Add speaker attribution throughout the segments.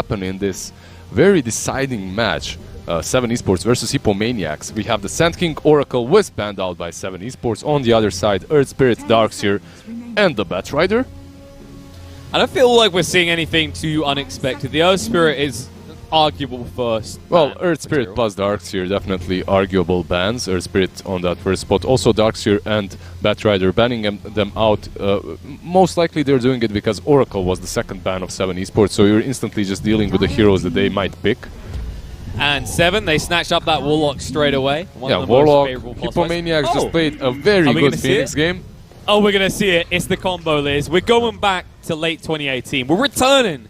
Speaker 1: happen in this very deciding match. 7 Esports versus HIPPOMANIACS. We have the Sand King Oracle was banned out by 7 Esports. On the other side, Earth Spirit, Darkseer, and the Batrider.
Speaker 2: I don't feel like we're seeing anything too unexpected. The Earth Spirit is arguable first.
Speaker 1: Well, Earth Spirit plus Darkseer, definitely arguable bans. Earth Spirit on that first spot. Also Darkseer and Batrider banning them out. Most likely they're doing it because Oracle was the second ban of 7 Esports, so you're instantly just dealing with the heroes that they might pick.
Speaker 2: And 7, they snatched up that Warlock straight away.
Speaker 1: Yeah, Warlock, HIPPOMANIACS just played a very good Phoenix game.
Speaker 2: Oh, we're going to see it. It's the combo, Liz. We're going back to late 2018. We're returning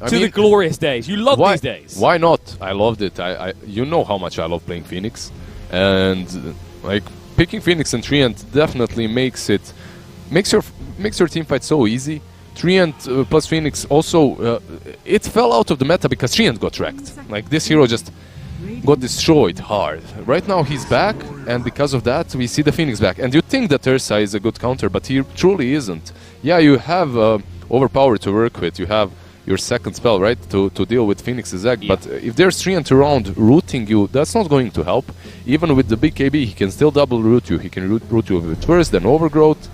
Speaker 2: to the glorious days. You love these days.
Speaker 1: Why not? I loved it. You know how much I love playing Phoenix. And like picking Phoenix and Xi'an definitely makes your team fight so easy. Xi'an plus Phoenix also, it fell out of the meta because Xi'an got wrecked. Like this hero just got destroyed hard. Right now he's back, and because of that we see the Phoenix back. And you think that Ursa is a good counter, but he truly isn't. Yeah, you have Overpower to work with, you have your second spell, right, to deal with Phoenix's egg, but if there's Xi'an around rooting you, that's not going to help. Even with the big KB, he can still double root you. He can root you with first, then Overgrowth.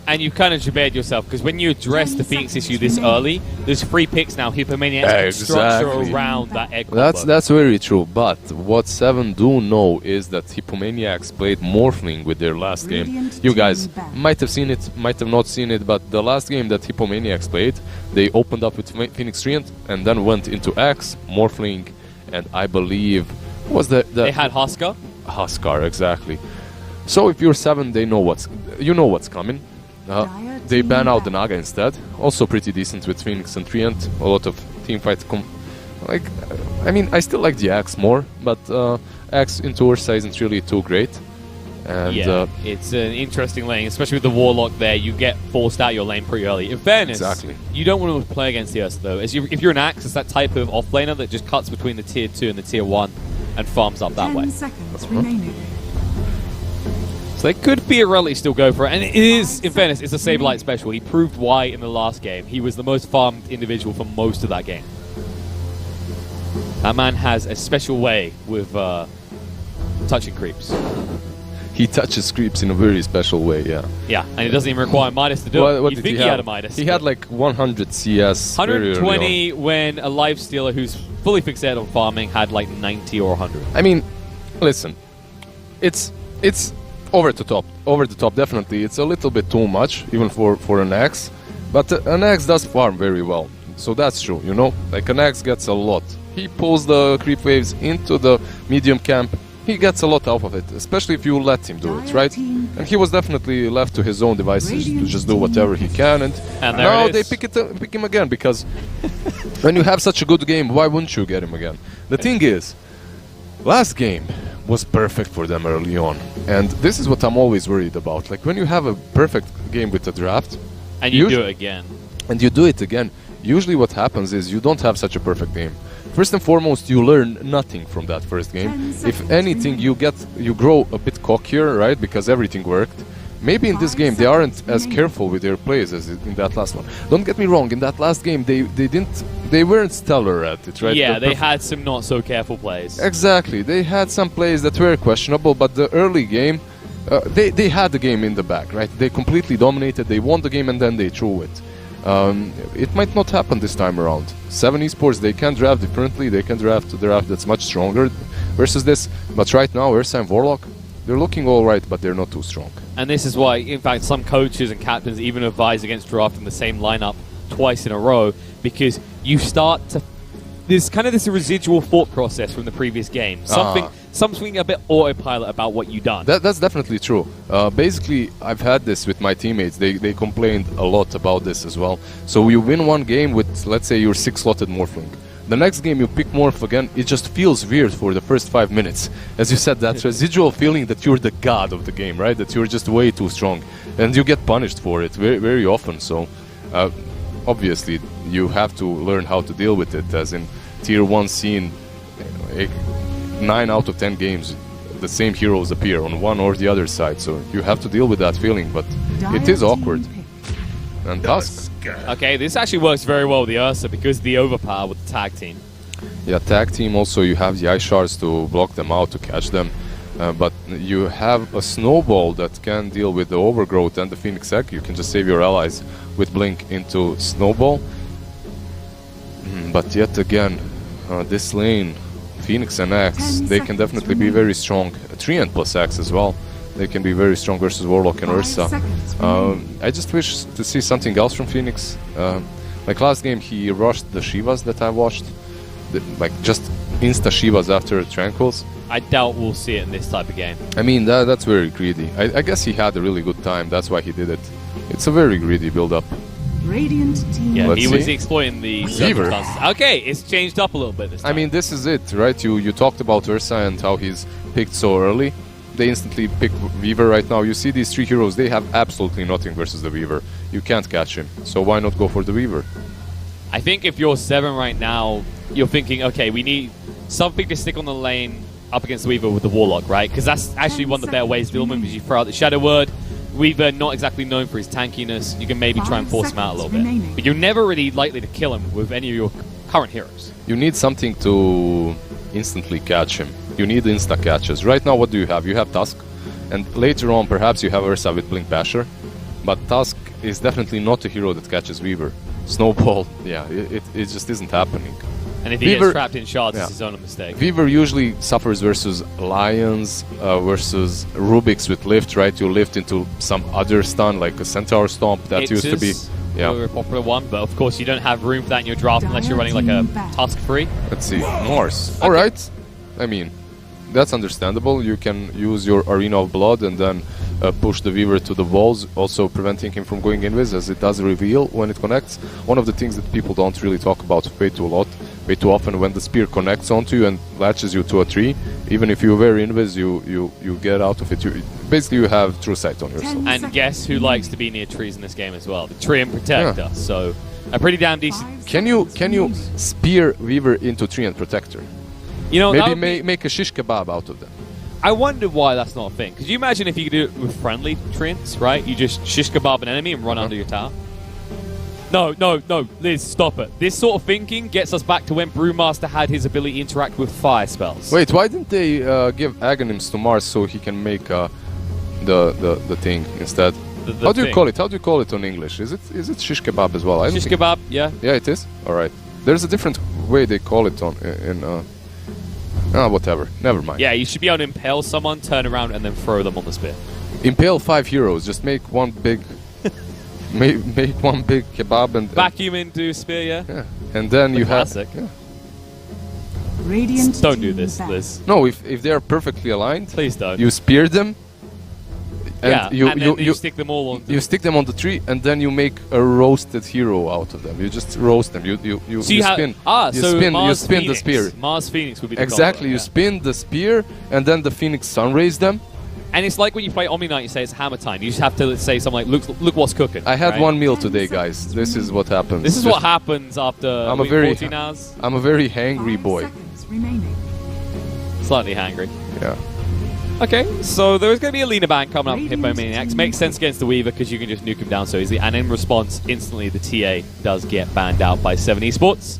Speaker 2: And you kind of prepared yourself, because when you address the Phoenix issue this early, there's 3 picks now. HIPPOMANIACS structure around that egg combo.
Speaker 1: That's very true, but what 7 do know is that HIPPOMANIACS played Morphling with their last game. You guys might have seen it, might have not seen it, but the last game that HIPPOMANIACS played, they opened up with Phoenix Xi'an and then went into X, Morphling, and I believe was
Speaker 2: they had Huskar?
Speaker 1: Huskar, exactly. So if you're 7, you know what's coming. They ban out the Naga instead. Also pretty decent with Phoenix and Xi'an. A lot of team fights. I mean, I still like the Axe more, but Axe into Ursa isn't really too great. And
Speaker 2: yeah, it's an interesting lane, especially with the Warlock there. You get forced out your lane pretty early. In fairness, you don't want to play against the Ursa though. If you're an Axe, it's that type of offlaner that just cuts between the tier 2 and the tier 1 and farms up that way.
Speaker 3: 10 seconds remaining.
Speaker 2: So they could theoretically still go for it, and it is, in fairness, it's a Saberlight special. He proved why in the last game. He was the most farmed individual for most of that game. That man has a special way with touching creeps.
Speaker 1: He touches creeps in a very special way, yeah.
Speaker 2: Yeah, and it doesn't even require Midas to do it.
Speaker 1: What
Speaker 2: You'd
Speaker 1: did
Speaker 2: think he had a Midas.
Speaker 1: He had like 100 CS.
Speaker 2: 120 when a Lifestealer who's fully fixated on farming had like 90 or 100.
Speaker 1: I mean, listen, it's over the top, definitely. It's a little bit too much, even for an Axe. But an Axe does farm very well, so that's true, you know? Like an Axe gets a lot. He pulls the creep waves into the medium camp. He gets a lot out of it, especially if you let him do it, right? And he was definitely left to his own devices to just do whatever he can. And now they pick him again, because when you have such a good game, why wouldn't you get him again? The thing is, last game was perfect for them early on, and this is what I'm always worried about. Like when you have a perfect game with the draft,
Speaker 2: and you do it again,
Speaker 1: usually what happens is you don't have such a perfect game. First and foremost, you learn nothing from that first game. If anything, you grow a bit cockier, right? Because everything worked. Maybe in this game they aren't as careful with their plays as in that last one. Don't get me wrong, in that last game they weren't stellar at it, right?
Speaker 2: Yeah, they had some not so careful plays.
Speaker 1: Exactly, they had some plays that were questionable, but the early game, they had the game in the bag, right? They completely dominated, they won the game, and then they threw it. It might not happen this time around. 7 Esports, they can draft differently, they can draft a draft that's much stronger versus this, but right now, Ursa and Warlock, they're looking alright, but they're not too strong.
Speaker 2: And this is why, in fact, some coaches and captains even advise against drafting the same lineup twice in a row, because you start to... There's kind of this residual thought process from the previous game. Something a bit autopilot about what you've done.
Speaker 1: That's definitely true. Basically, I've had this with my teammates. They complained a lot about this as well. So you win one game with, let's say, your 6-slotted Morphling. The next game you pick Morph again, it just feels weird for the first 5 minutes. As you said, that residual feeling that you're the god of the game, right? That you're just way too strong. And you get punished for it very, very often. So, obviously, you have to learn how to deal with it. As in Tier 1 scene, 9 out of 10 games, the same heroes appear on one or the other side. So you have to deal with that feeling, but it is awkward. And Tusk.
Speaker 2: Okay, this actually works very well with the Ursa because of the overpower with the tag team.
Speaker 1: Yeah, tag team also, you have the ice shards to block them out, to catch them. But you have a snowball that can deal with the overgrowth and the Phoenix Egg. You can just save your allies with Blink into snowball. But yet again, this lane, Phoenix and Axe, they can definitely be very strong. Treant plus Axe as well. They can be very strong versus Warlock and Ursa. I just wish to see something else from Phoenix. Like last game, he rushed the Shivas that I watched. Like just insta Shivas after Tranquils.
Speaker 2: I doubt we'll see it in this type of game.
Speaker 1: I mean, that's very greedy. I guess he had a really good time. That's why he did it. It's a very greedy build-up.
Speaker 3: Radiant team.
Speaker 2: Yeah,
Speaker 1: Let's
Speaker 2: he was
Speaker 1: see.
Speaker 2: exploiting the
Speaker 1: Weaver.
Speaker 2: circumstances. Okay, it's changed up a little bit this time.
Speaker 1: I mean, this is it, right? You talked about Ursa and how he's picked so early. They instantly pick Weaver right now. You see these three heroes, they have absolutely nothing versus the Weaver. You can't catch him. So why not go for the Weaver?
Speaker 2: I think if you're 7 right now, you're thinking, okay, we need something to stick on the lane up against the Weaver with the Warlock, right? Because that's actually one of the better ways to deal with him, because you throw out the Shadow Word. Weaver, not exactly known for his tankiness. You can maybe try and force him out a little bit. But you're never really likely to kill him with any of your current heroes.
Speaker 1: You need something to instantly catch him. You need insta catches. Right now, what do you have? You have Tusk, and later on, perhaps you have Ursa with Blink Basher. But Tusk is definitely not a hero that catches Weaver. Snowball, yeah, it just isn't happening.
Speaker 2: And if he
Speaker 1: Weaver,
Speaker 2: gets trapped in shards,
Speaker 1: yeah.
Speaker 2: it's his own mistake.
Speaker 1: Weaver usually suffers versus Lions, versus Rubik's with Lift, right? You lift into some other stun, like a Centaur Stomp, that used to be...
Speaker 2: Yeah, a popular one, but of course you don't have room for that in your draft unless you're running like a Tusk free.
Speaker 1: Let's see, Norse. Okay. Alright, I mean, that's understandable. You can use your Arena of Blood and then push the Weaver to the walls, also preventing him from going invis, as it does reveal when it connects. One of the things that people don't really talk about way too often, when the spear connects onto you and latches you to a tree, even if you wear invis, you get out of it. Basically, you have true sight on yourself.
Speaker 2: And guess who likes to be near trees in this game as well? The Tree and Protector. Yeah. So a pretty damn decent.
Speaker 1: Can you spear Weaver into Tree and Protector?
Speaker 2: You know,
Speaker 1: maybe make a shish kebab out of them.
Speaker 2: I wonder why that's not a thing. Could you imagine if you could do it with friendly treants, right? You just shish kebab an enemy and run under your tower. No, Liz, stop it. This sort of thinking gets us back to when Brewmaster had his ability to interact with fire spells.
Speaker 1: Wait, why didn't they give Aghanim's to Mars so he can make the thing instead? How do you call it? How do you call it in English? Is it shish kebab as well?
Speaker 2: Shish kebab, yeah.
Speaker 1: Yeah, it is. All right. There's a different way they call it whatever. Never mind.
Speaker 2: Yeah, you should be able to impale someone, turn around, and then throw them on the spear.
Speaker 1: Impale 5 heroes. Just make one big, make one big kebab and
Speaker 2: vacuum into spear.
Speaker 1: Yeah, and then you
Speaker 2: classic.
Speaker 1: have. Yeah.
Speaker 3: Radiant
Speaker 2: don't do this, Liz.
Speaker 1: No, if they are perfectly aligned,
Speaker 2: please don't.
Speaker 1: You spear them. And
Speaker 2: you stick them all on.
Speaker 1: You stick them on the tree, and then you make a roasted hero out of them. You just roast them. You spin. You spin the spear.
Speaker 2: Mars Phoenix would be the
Speaker 1: exactly.
Speaker 2: combo,
Speaker 1: you spin the spear, and then the Phoenix Sun rays them.
Speaker 2: And it's like when you play Omni Knight, you say it's hammer time. You just have to say something like, "Look what's cooking."
Speaker 1: I had one meal today, guys. This is what happens.
Speaker 2: This is what happens after 14 hours.
Speaker 1: I'm a very hangry boy.
Speaker 2: Slightly hangry.
Speaker 1: Yeah.
Speaker 2: Okay, so there's going to be a Lena ban coming up from HIPPOMANIACS. Makes sense against the Weaver because you can just nuke him down so easily. And in response, instantly the TA does get banned out by 7 Esports.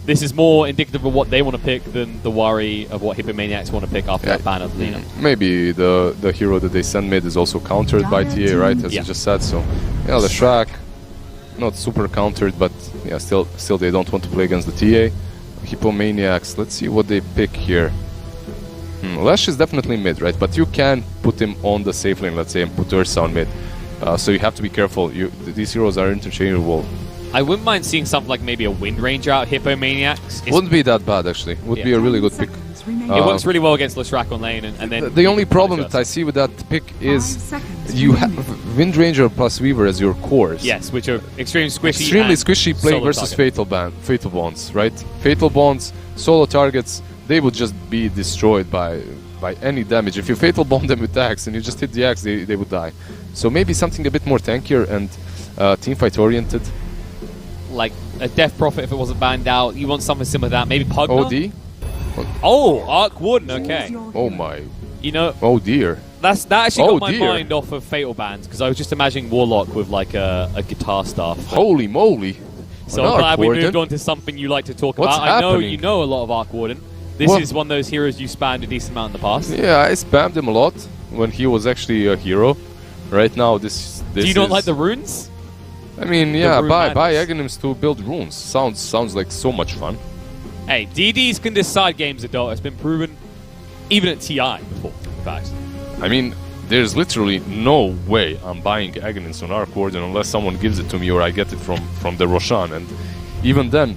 Speaker 2: This is more indicative of what they want to pick than the worry of what HIPPOMANIACS want to pick after that ban of Lena.
Speaker 1: Maybe the hero that they send mid is also countered by TA, right? As you just said. So, yeah, the Shrek, not super countered, but yeah, still they don't want to play against the TA. HIPPOMANIACS, let's see what they pick here. Lash is definitely mid, right? But you can put him on the safe lane, let's say, and put Ursa on mid. So you have to be careful. These heroes are interchangeable.
Speaker 2: I wouldn't mind seeing something like maybe a Wind Ranger out HIPPOMANIACS.
Speaker 1: Wouldn't be that bad, actually. Would be a really good pick.
Speaker 2: It works really well against Lashrak on lane, and then...
Speaker 1: The only problem that I see with that pick is you have Wind Ranger plus Weaver as your cores.
Speaker 2: Yes, which are extremely squishy.
Speaker 1: Extremely squishy playing versus Fatal Bonds, right? Fatal Bonds, solo targets, they would just be destroyed by any damage. If you Fatal Bond them with Axe and you just hit the Axe, they would die. So maybe something a bit more tankier and teamfight oriented.
Speaker 2: Like a Death Prophet if it wasn't banned out. You want something similar to that. Maybe Pugna?
Speaker 1: OD?
Speaker 2: Oh, Arc Warden, okay.
Speaker 1: Oh my.
Speaker 2: You know...
Speaker 1: Oh dear.
Speaker 2: That actually
Speaker 1: Oh,
Speaker 2: got my
Speaker 1: dear.
Speaker 2: mind off of Fatal Bands, because I was just imagining Warlock with like a guitar staff.
Speaker 1: Holy moly.
Speaker 2: So
Speaker 1: An
Speaker 2: I'm glad
Speaker 1: Arc
Speaker 2: we
Speaker 1: Warden?
Speaker 2: moved on to something you like to talk
Speaker 1: What's
Speaker 2: about. I know
Speaker 1: happening?
Speaker 2: you know a lot of Arc Warden. This
Speaker 1: Well-
Speaker 2: is one of those heroes you spammed a decent amount in the past.
Speaker 1: Yeah, I spammed him a lot when he was actually a hero. Right now, this
Speaker 2: Do you not
Speaker 1: is-
Speaker 2: like the runes?
Speaker 1: I mean, yeah,
Speaker 2: rune
Speaker 1: buy
Speaker 2: madness?
Speaker 1: Aghanims to build runes. Sounds like so much fun.
Speaker 2: Hey, DDs can decide games at Dota. It's been proven even at TI before, in fact.
Speaker 1: I mean, there's literally no way I'm buying Aghanims on Arc Warden unless someone gives it to me or I get it from the Roshan. And even then,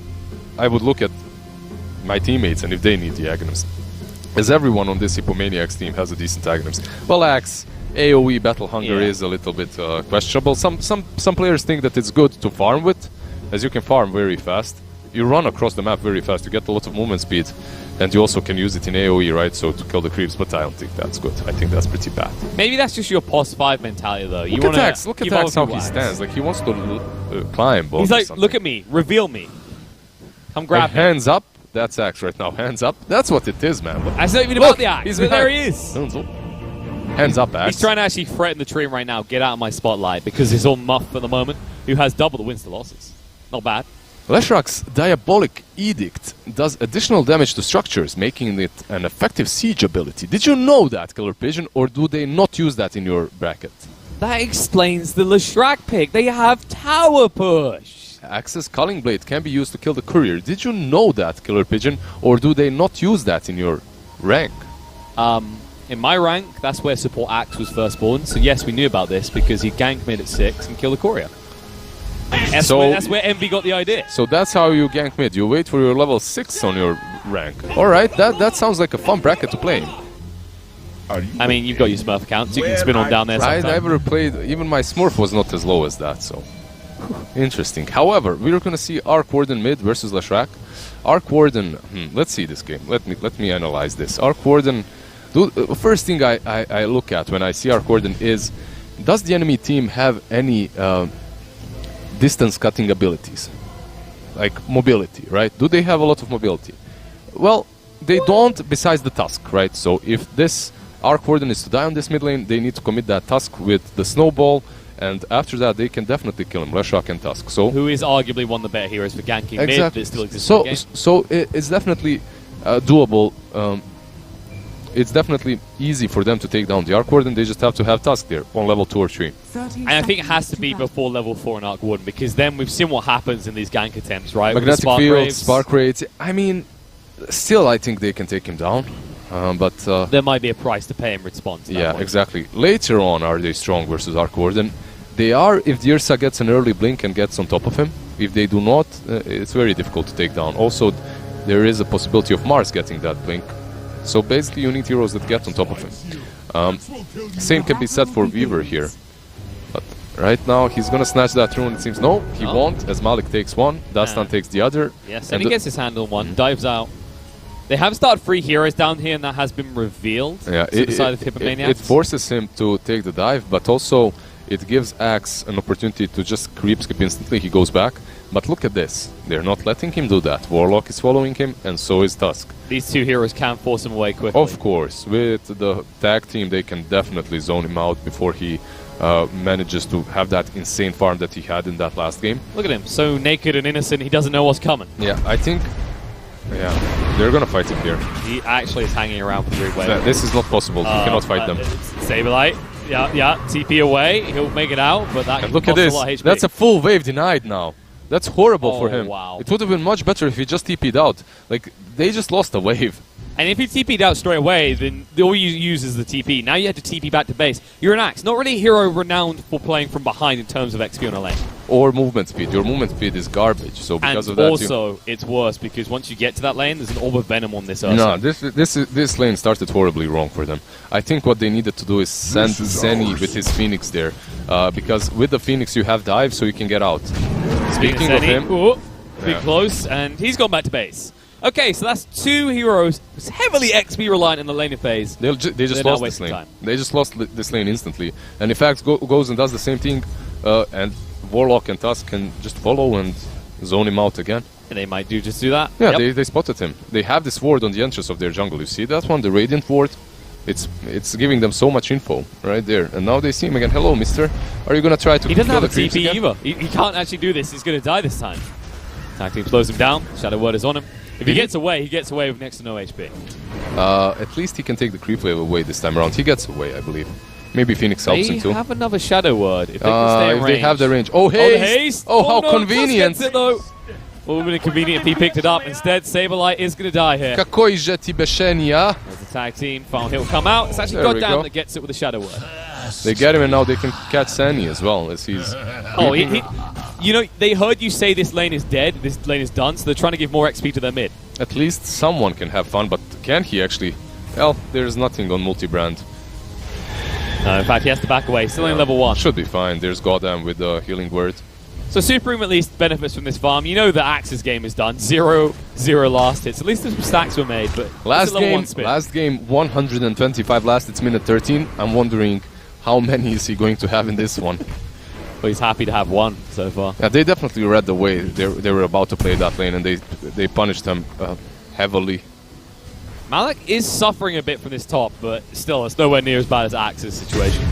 Speaker 1: I would look at my teammates and if they need the Aghanims. As everyone on this HIPPOMANIACS team has a decent Aghanims. Well, Axe, AoE Battle Hunger
Speaker 2: Yeah.
Speaker 1: is a little bit questionable. Some players think that it's good to farm with, as you can farm very fast. You run across the map very fast, you get a lot of movement speed, and you also can use it in AoE, right, so to kill the creeps, but I don't think that's good. I think that's pretty bad.
Speaker 2: Maybe that's just your POS 5 mentality, though. You
Speaker 1: Look
Speaker 2: wanna
Speaker 1: at Axe, look at
Speaker 2: give
Speaker 1: Axe how
Speaker 2: other
Speaker 1: he
Speaker 2: people
Speaker 1: stands,
Speaker 2: access.
Speaker 1: like he wants to climb.
Speaker 2: He's like, look at me, reveal me. Come grab me.
Speaker 1: Hands up, that's Axe right now, hands up. That's what it is, man. Look,
Speaker 2: That's not even
Speaker 1: look,
Speaker 2: about the axe.
Speaker 1: he's
Speaker 2: But there he
Speaker 1: behind.
Speaker 2: is.
Speaker 1: Hands up, Axe.
Speaker 2: He's trying to actually threaten the tree right now. Get out of my spotlight, because he's all muff at the moment, who has double the wins to losses. Not bad.
Speaker 1: Leshrak's Diabolic Edict does additional damage to structures, making it an effective siege ability. Did you know that, Killer Pigeon, or do they not use that in your bracket?
Speaker 2: That explains the Leshrac pick. They have tower push.
Speaker 1: Axe's Culling Blade can be used to kill the courier. Did you know that, Killer Pigeon, or do they not use that in your rank?
Speaker 2: In my rank, that's where support Axe was first born. So yes, we knew about this because he ganked mid at 6 and killed the courier. That's where Envy got the idea.
Speaker 1: So that's how you gank mid. You wait for your level 6 on your rank. Alright, that sounds like a fun bracket to play in.
Speaker 2: I mean, you've got your Smurf accounts. You can spin on down there
Speaker 1: I
Speaker 2: sometime.
Speaker 1: never played, even my Smurf was not as low as that, so interesting. However, we're gonna see Arc Warden mid versus Leshrac. Arc Warden, let's see this game. Let me analyze this. Arc Warden, first thing I look at when I see Arc Warden is, does the enemy team have any distance cutting abilities? Like mobility, right? Do they have a lot of mobility? Well, they don't, besides the Tusk, right? So if this Arc Warden is to die on this mid lane, they need to commit that Tusk with the Snowball, and after that they can definitely kill him, Leshrac and Tusk. So
Speaker 2: Who is arguably one of the better heroes for ganking mid that still exists in the game.
Speaker 1: So it's definitely doable. It's definitely easy for them to take down the Arc Warden. They just have to have Tusk there on level 2 or 3.
Speaker 2: And I think it has to be before level 4 in Arc Warden, because then we've seen what happens in these gank attempts, right? With the
Speaker 1: Magnetic
Speaker 2: Spark
Speaker 1: Field,
Speaker 2: Raves.
Speaker 1: Spark Rates. I mean, still I think they can take him down. But
Speaker 2: There might be a price to pay in response to that
Speaker 1: yeah,
Speaker 2: point.
Speaker 1: exactly. Later on, are they strong versus Arc Warden? They are if the Ursa gets an early blink and gets on top of him. If they do not, it's very difficult to take down. Also, there is a possibility of Mars getting that blink. So basically, you need heroes that get on top of him. Same can be said for Weaver here. But right now, he's gonna snatch that rune. It seems no, he won't. As Malik takes one, Dastan takes the other.
Speaker 2: Yes, and he gets his hand on one, dives out. They have started 3 heroes down here, and that has been revealed.
Speaker 1: Yeah,
Speaker 2: to the side of HIPPOMANIACS.
Speaker 1: it forces him to take the dive, but also it gives Axe an opportunity to just creep skip instantly. He goes back. But look at this. They're not letting him do that. Warlock is following him, and so is Tusk.
Speaker 2: These 2 heroes can force him away quickly.
Speaker 1: Of course, with the tag team, they can definitely zone him out before he manages to have that insane farm that he had in that last game.
Speaker 2: Look at him, so naked and innocent, he doesn't know what's coming.
Speaker 1: Yeah, I think... Yeah, they're gonna fight him here.
Speaker 2: He actually is hanging around for 3 waves.
Speaker 1: This is not possible. He cannot fight them.
Speaker 2: Saberlight, yeah, TP away, he'll make it out, but that
Speaker 1: And look at
Speaker 2: costs
Speaker 1: this.
Speaker 2: a lot of HP.
Speaker 1: That's a full wave denied now. That's horrible for him.
Speaker 2: Wow.
Speaker 1: It would have been much better if he just TP'd out. Like, they just lost a wave.
Speaker 2: And if he TP'd out straight away, then all you use is the TP. Now you have to TP back to base. You're an Axe, not really a hero renowned for playing from behind in terms of XP on a lane.
Speaker 1: Or movement speed. Your movement speed is garbage. So because
Speaker 2: And
Speaker 1: of that,
Speaker 2: also, it's worse because once you get to that lane, there's an orb of venom on this Ursa.
Speaker 1: No, this lane started horribly wrong for them. I think what they needed to do is send Zenny with his Phoenix there, because with the Phoenix you have dive, so you can get out. Speaking of him,
Speaker 2: Big close, and he's gone back to base. Okay, so that's 2 heroes heavily XP reliant in the laning phase.
Speaker 1: they just lost this lane.
Speaker 2: Time.
Speaker 1: They just lost this lane instantly. And in fact, goes and does the same thing, and Warlock and Tusk can just follow and zone him out again.
Speaker 2: And they might just do that.
Speaker 1: Yeah,
Speaker 2: Yep.
Speaker 1: they spotted him. They have this ward on the entrance of their jungle. You see that one, the Radiant ward? It's giving them so much info right there. And now they see him again. Hello, mister. Are you going to try to
Speaker 2: He doesn't
Speaker 1: kill
Speaker 2: have a
Speaker 1: the creeps
Speaker 2: TP
Speaker 1: again?
Speaker 2: either. He can't actually do this. He's going to die this time. Tag team slows him down. Shadow Word is on him. If he gets away, he gets away with next to no HP.
Speaker 1: At least he can take the creep wave away this time around. He gets away, I believe. Maybe Phoenix helps him
Speaker 2: They
Speaker 1: too.
Speaker 2: have another Shadow Word. If they can stay in
Speaker 1: If
Speaker 2: range.
Speaker 1: they have the range. Oh,
Speaker 2: Oh,
Speaker 1: haste!
Speaker 2: the haste!
Speaker 1: Oh, how
Speaker 2: no,
Speaker 1: convenient!
Speaker 2: Just gets it though. Well, would have been convenient if he picked it up. Instead, Saberlight is going to die here.
Speaker 1: Какой ti bešenia?
Speaker 2: As the tag team, final hit will come out. It's actually
Speaker 1: There we
Speaker 2: Goddamn
Speaker 1: go.
Speaker 2: that gets it with a Shadow Word.
Speaker 1: They get him, and now they can catch Sandy as well, as he's...
Speaker 2: Oh, you know, they heard you say this lane is dead, this lane is done, so they're trying to give more XP to their mid.
Speaker 1: At least someone can have fun, but can he actually? Well, there's nothing on multi-brand.
Speaker 2: No, in fact, he has to back away. Still in level 1.
Speaker 1: Should be fine. There's Goddamn with the healing word.
Speaker 2: So Supreme at least benefits from this farm. You know that Axe's game is done. 0-0 last hits. At least some stacks were made, but
Speaker 1: Last
Speaker 2: it's a level
Speaker 1: game,
Speaker 2: 1 spin.
Speaker 1: 125 last. It's minute 13. I'm wondering how many is he going to have in this one.
Speaker 2: But he's happy to have 1 so far.
Speaker 1: Yeah, they definitely read the way they were about to play that lane, and they punished them heavily.
Speaker 2: Malik is suffering a bit from this top, but still, it's nowhere near as bad as Axe's situation.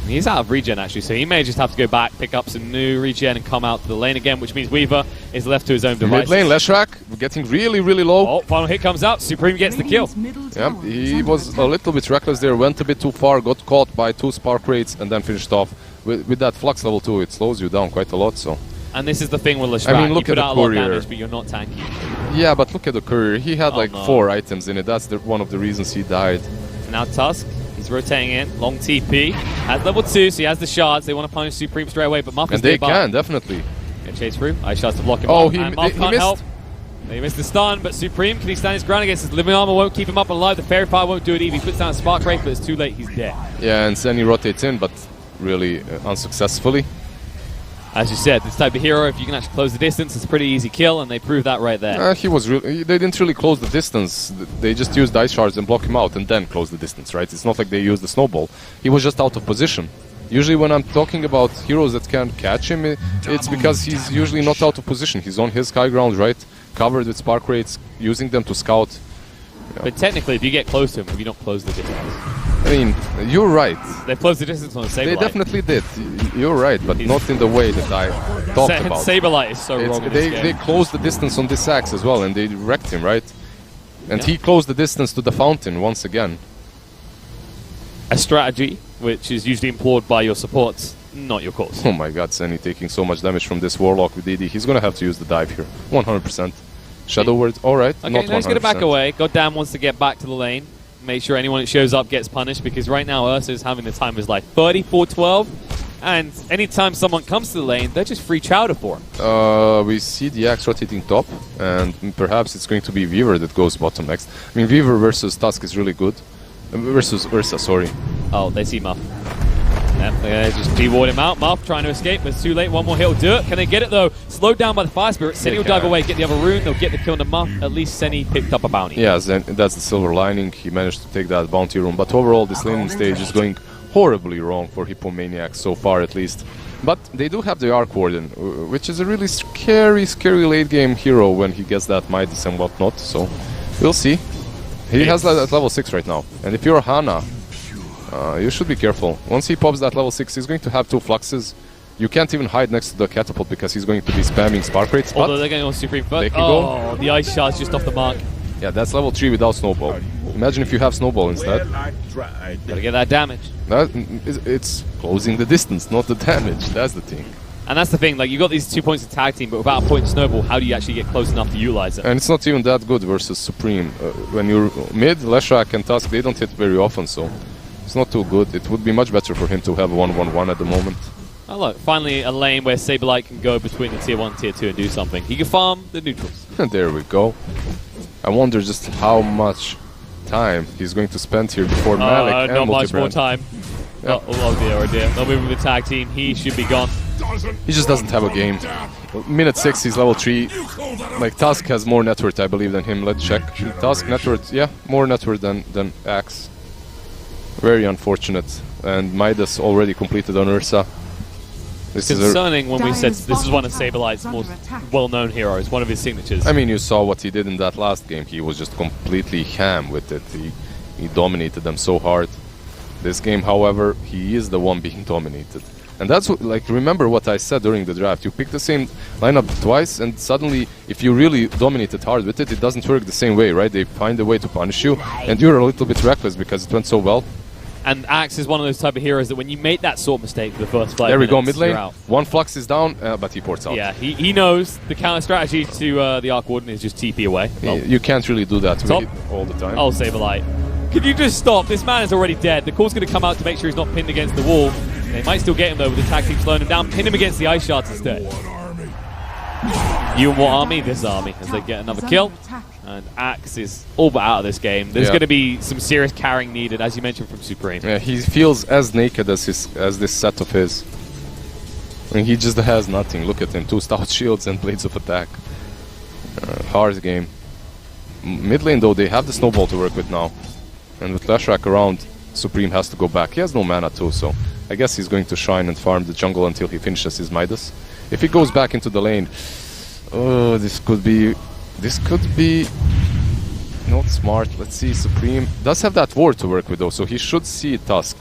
Speaker 2: He's out of regen, actually, so he may just have to go back, pick up some new regen, and come out to the lane again, which means Weaver is left to his own
Speaker 1: Mid
Speaker 2: devices.
Speaker 1: lane, Leshrac getting really, really low.
Speaker 2: Oh, final hit comes out. Supreme gets the kill.
Speaker 3: Radiant's middle
Speaker 1: Yeah,
Speaker 3: tower
Speaker 1: he
Speaker 3: is
Speaker 1: was
Speaker 3: under
Speaker 1: a little bit reckless there, went a bit too far, got caught by 2 spark rates, and then finished off. With that flux level 2, it slows you down quite a lot, so...
Speaker 2: And this is the thing with Leshrac.
Speaker 1: I mean, look
Speaker 2: you put
Speaker 1: at the
Speaker 2: out a lot of
Speaker 1: courier.
Speaker 2: damage, but you're not tanky.
Speaker 1: Yeah, but look at the courier. He had like
Speaker 2: no.
Speaker 1: 4 items in it. That's one of the reasons he died.
Speaker 2: So now Tusk, he's rotating in. Long TP. Has level 2, so he has the shards. They want to punish Supreme straight away, but Muff is
Speaker 1: And they
Speaker 2: nearby.
Speaker 1: can, definitely.
Speaker 2: Get chase through. Ice shards to block him
Speaker 1: Oh,
Speaker 2: off, and Muff
Speaker 1: he
Speaker 2: can't
Speaker 1: missed.
Speaker 2: help. He missed the stun, but Supreme, can he stand his ground against his living armor? Won't keep him up alive. The Fairy Fire won't do it either. He puts down a Spark Rate, but it's too late. He's dead.
Speaker 1: Yeah, and then he rotates in, but really unsuccessfully.
Speaker 2: As you said, this type of hero, if you can actually close the distance, it's a pretty easy kill, and they proved that right there.
Speaker 1: He was really... They didn't really close the distance. They just used ice shards and block him out and then close the distance, right? It's not like they used the snowball. He was just out of position. Usually when I'm talking about heroes that can catch him, it's because he's usually not out of position. He's on his high ground, right? Covered with spark rates, using them to scout.
Speaker 2: But technically, if you get close to him, if you don't close the distance.
Speaker 1: I mean, you're right.
Speaker 2: They've closed the distance on the Saberlight.
Speaker 1: They definitely did. You're right, but not in the way that I talked about.
Speaker 2: Saberlight is so wrong in this game.
Speaker 1: They closed the distance on this axe as well, and they wrecked him, right? And he closed the distance to the fountain once again.
Speaker 2: A strategy which is usually employed by your supports, not your cause.
Speaker 1: Oh my god, Senny taking so much damage from this Warlock with DD. He's gonna have to use the dive here. 100%. Shadow Word, alright,
Speaker 2: Okay,
Speaker 1: not 100%.
Speaker 2: now he's going to back away. Goddamn wants to get back to the lane. Make sure anyone that shows up gets punished, because right now Ursa is having the time of his life. 34-12, and anytime someone comes to the lane, they're just free chowder for him.
Speaker 1: We see the axe rotating top, and perhaps it's going to be Weaver that goes bottom next. I mean, Weaver versus Tusk is really good. Versus Ursa, sorry.
Speaker 2: Oh, they see Muff. Yep, they just G-ward him out. Muff trying to escape, but it's too late. One more hit will do it. Can they get it, though? Slowed down by the Fire Spirit. Senny will dive away, get the other rune. They'll get the kill on the Muff. At least Senny picked up a bounty.
Speaker 1: Yeah, that's the silver lining. He managed to take that bounty rune. But overall, this laning stage is going horribly wrong for HIPPOMANIACS, so far at least. But they do have the Arc Warden, which is a really scary late game hero when he gets that Midas and whatnot. So we'll see. He has that at level 6 right now. And if you're Hana, you should be careful. Once he pops that level 6, he's going to have 2 fluxes. You can't even hide next to the catapult because he's going to be spamming spark rates.
Speaker 2: Although they're going on Supreme
Speaker 1: They
Speaker 2: first.
Speaker 1: can
Speaker 2: Oh, the ice shard's just off the mark.
Speaker 1: Yeah, that's level 3 without snowball. Imagine if you have snowball instead.
Speaker 2: Gotta get that damage.
Speaker 1: It's closing the distance, not the damage. That's the thing.
Speaker 2: And that's the thing, like, you got these 2 points of tag team, but without a point of snowball, how do you actually get close enough to utilize it?
Speaker 1: And it's not even that good versus Supreme. When you're mid, Leshrac and Tusk, they don't hit very often, so it's not too good. It would be much better for him to have 1-1-1 at the moment.
Speaker 2: Oh look, finally a lane where Saberlight can go between the tier 1 and tier 2 and do something. He can farm the neutrals.
Speaker 1: There we go. I wonder just how much time he's going to spend here before Malik and
Speaker 2: not much more
Speaker 1: Multibrand.
Speaker 2: time.
Speaker 1: Yeah.
Speaker 2: Oh dear. They'll move with the tag team. He should be gone.
Speaker 1: He just doesn't have a game. Minute 6, he's level 3. Like, Tusk has more net worth, I believe, than him. Let's check. Tusk net worth, yeah, more net worth than Axe. Very unfortunate. And Midas already completed on Ursa. This is
Speaker 2: concerning when we said this is one of Saberlight's most well-known heroes, one of his signatures.
Speaker 1: I mean, you saw what he did in that last game. He was just completely ham with it. He dominated them so hard. This game, however, he is the one being dominated. And that's what, like, remember what I said during the draft. You pick the same lineup twice, and suddenly, if you really dominated hard with it, it doesn't work the same way, right? They find a way to punish you, and you're a little bit reckless because it went so well.
Speaker 2: And Axe is one of those type of heroes that when you make that sort of mistake for the first 5
Speaker 1: there we
Speaker 2: minutes,
Speaker 1: go, mid lane.
Speaker 2: you're out.
Speaker 1: One Flux is down, but he ports out.
Speaker 2: Yeah, he knows the counter strategy to the Arc Warden is just TP away. Well,
Speaker 1: You can't really do that
Speaker 2: Top.
Speaker 1: all the time.
Speaker 2: I'll save a light. Could you just stop? This man is already dead. The call's going to come out to make sure he's not pinned against the wall. They might still get him though with the tag team slowing him down. Pin him against the ice shards instead. You and what army? This army. As they get another kill. And Axe is all but out of this game. There's going to be some serious carrying needed, as you mentioned, from Supreme.
Speaker 1: Yeah, he feels as naked as this set of his. I mean, he just has nothing. Look at him. 2 stout shields and blades of attack. Hard game. Mid lane, though, they have the snowball to work with now. And with Leshrac around, Supreme has to go back. He has no mana too, so I guess he's going to shine and farm the jungle until he finishes his Midas. If he goes back into the lane, oh, this could be not smart. Let's see, Supreme does have that ward to work with though, so he should see Tusk.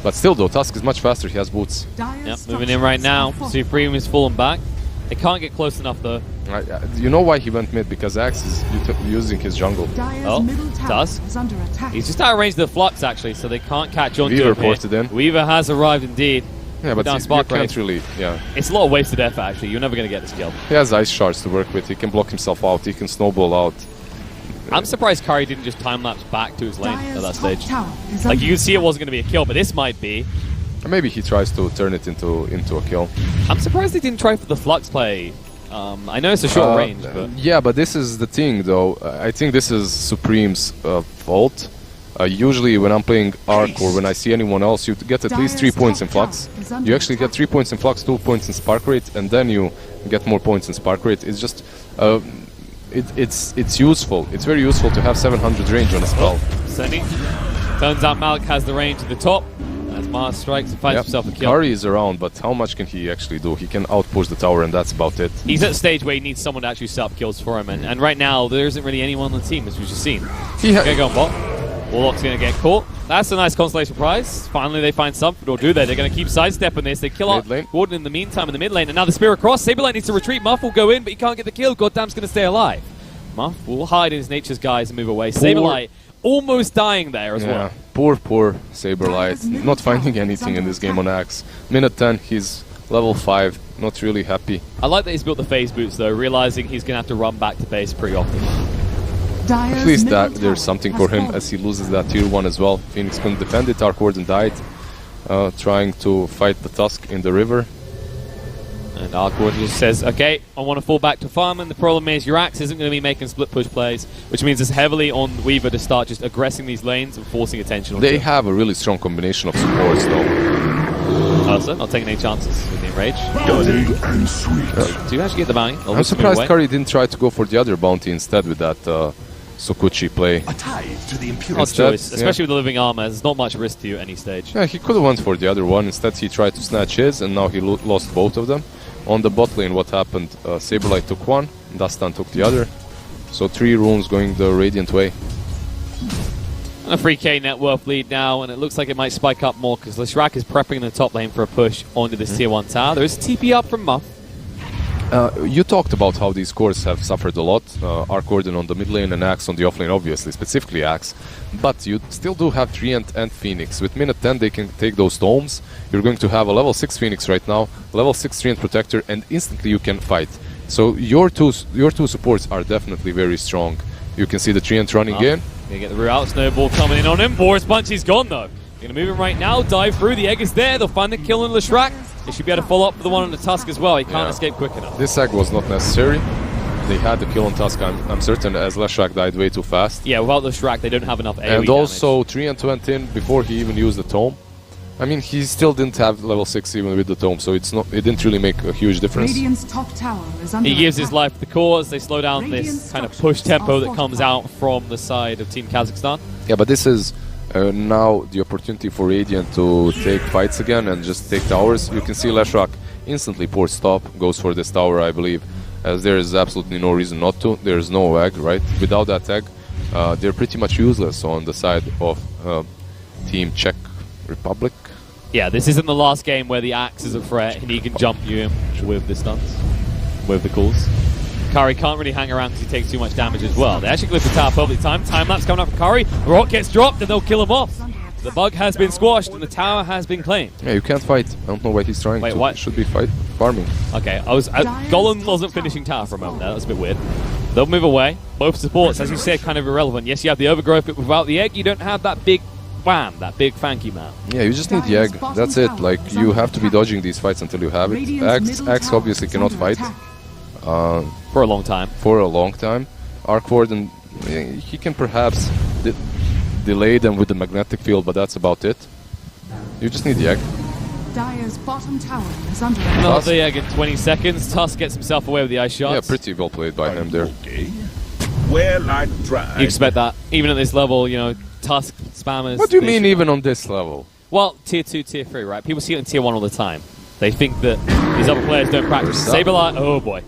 Speaker 1: But still though, Tusk is much faster, he has boots.
Speaker 2: Yep, moving in right now. Supreme is falling back. They can't get close enough though.
Speaker 1: You know why he went mid? Because Axe is using his jungle.
Speaker 2: Oh, Tusk. He's just out of range of the Flux actually, so they can't catch on to him.
Speaker 1: Weaver ported in.
Speaker 2: Weaver has arrived indeed.
Speaker 1: Yeah, but
Speaker 2: down
Speaker 1: you
Speaker 2: Spark
Speaker 1: can't
Speaker 2: Wave.
Speaker 1: really, yeah.
Speaker 2: It's a lot of wasted effort actually. You're never going to get this kill.
Speaker 1: He has ice shards to work with, he can block himself out, he can snowball out.
Speaker 2: I'm surprised Curry didn't just time-lapse back to his lane at that stage. Like, you can see it wasn't going to be a kill, but this might be.
Speaker 1: Maybe he tries to turn it into a kill.
Speaker 2: I'm surprised they didn't try for the Flux play. I know it's a short range, but...
Speaker 1: Yeah, but this is the thing, though. I think this is Supreme's fault. Usually when I'm playing Arc or when I see anyone else, you get at least 3 points in Flux. You actually get 3 points in Flux, 2 points in Spark Rate, and then you get more points in Spark Rate. It's just... It's useful. It's very useful to have 700 range on a spell.
Speaker 2: Sending. Turns out Malik has the range at the top. As Mars strikes and finds himself a kill.
Speaker 1: Curry is around, but how much can he actually do? He can outpush the tower and that's about it.
Speaker 2: He's at a stage where he needs someone to actually set up kills for him, and right now there isn't really anyone on the team, as we've just seen. Gonna go on bot. Warlock's gonna get caught. That's a nice consolation prize. Finally they find something, or do they? They're gonna keep sidestepping this. They kill out Gordon in the meantime in the mid lane, and now the spear across. Saberlight needs to retreat. Muff will go in, but he can't get the kill. Goddamn's gonna stay alive. Muff will hide in his nature's guise and move away. Saberlight almost dying there as well.
Speaker 1: Poor Saberlight. Not finding anything in this game on Axe. Minute 10, he's level 5. Not really happy.
Speaker 2: I like that he's built the phase boots though, realizing he's going to have to run back to base pretty often.
Speaker 1: At least there's something for him as he loses that tier 1 as well. Phoenix couldn't defend it, Arc Warden died. Trying to fight the Tusk in the river.
Speaker 2: And Arc Warden just says, okay, I want to fall back to farm, and the problem is your Axe isn't going to be making split push plays, which means it's heavily on Weaver to start just aggressing these lanes and forcing attention on
Speaker 1: They have a really strong combination of supports though.
Speaker 2: Also, not taking any chances with the enrage. Do you actually get the bounty?
Speaker 1: I'm surprised Curry didn't try to go for the other bounty instead with that Sokuchi play.
Speaker 2: Odd choice, especially with the living armor. There's not much risk to you at any stage.
Speaker 1: Yeah, he could have went for the other one. Instead, he tried to snatch his, and now he lost both of them. On the bot lane, what happened? Saberlight took one, Dustan took the other. So 3 runes going the Radiant way.
Speaker 2: And a 3k net worth lead now, and it looks like it might spike up more because Leshrac is prepping in the top lane for a push onto this tier 1 tower. There is a TP up from Muff.
Speaker 1: You talked about how these cores have suffered a lot. Arc Warden on the mid lane and Axe on the off lane, obviously, specifically Axe. But you still do have Treant and Phoenix. With minute 10, they can take those tomes. You're going to have a level 6 Phoenix right now, level 6 Treant Protector, and instantly you can fight. So your two supports are definitely very strong. You can see the Treant running in.
Speaker 2: Gonna get the route, Snowball coming in on him. Boris Punch, he's gone though. Gonna move him right now, dive through, the egg is there, they'll find the kill on Leshrac. They should be able to follow up for the one on the Tusk as well. He can't escape quick enough.
Speaker 1: This egg was not necessary. They had the kill on Tusk, I'm certain, as Leshrac died way too fast.
Speaker 2: Yeah, without Leshrac, they don't have enough AoE
Speaker 1: And also, Treant went in before he even used the tome. I mean, he still didn't have level 6 even with the tome, so it didn't really make a huge difference.
Speaker 3: Top tower is under
Speaker 2: he gives his
Speaker 3: attack.
Speaker 2: life to the cause. They slow down this kind of push tempo that comes out from the side of Team Kazakhstan.
Speaker 1: Yeah, but this is now the opportunity for Radiant to take fights again and just take towers. You can see Leshrac instantly ports stop, goes for this tower, I believe, as there is absolutely no reason not to. There is no egg, right? Without that egg, they're pretty much useless on the side of Team Czech Republic.
Speaker 2: Yeah, this isn't the last game where the axe is a threat and he can jump you with the stunts, with the calls. Curry can't really hang around because he takes too much damage as well. They actually clip the tower perfectly timed. Time-lapse coming up for Curry. The rock gets dropped and they'll kill him off. The bug has been squashed and the tower has been claimed.
Speaker 1: Yeah, you can't fight. I don't know why he's trying to.
Speaker 2: What?
Speaker 1: He should be farming.
Speaker 2: Okay, Golan wasn't finishing tower for a moment there. That was a bit weird. They'll move away. Both supports, as you said, kind of irrelevant. Yes, you have the overgrowth, but without the egg, you don't have that big wham, that big fanky man.
Speaker 1: Yeah, you just need the egg. That's it. Like, you have to be dodging these fights until you have it. Axe obviously cannot fight.
Speaker 2: For a long time.
Speaker 1: For a long time. Arc Warden, he can perhaps delay them with the magnetic field, but that's about it. You just need the egg.
Speaker 3: Dire's bottom tower is under
Speaker 2: Not the egg in 20 seconds. Tusk gets himself away with the ice shots.
Speaker 1: Yeah, pretty well played by him there.
Speaker 4: Okay. Well, I tried.
Speaker 2: You expect that. Even at this level, you know, Tusk spammers.
Speaker 1: What do you mean even on this level?
Speaker 2: Well, tier 2, tier 3, right? People see it in tier 1 all the time. They think that these other players don't practice. Saberlight, oh boy.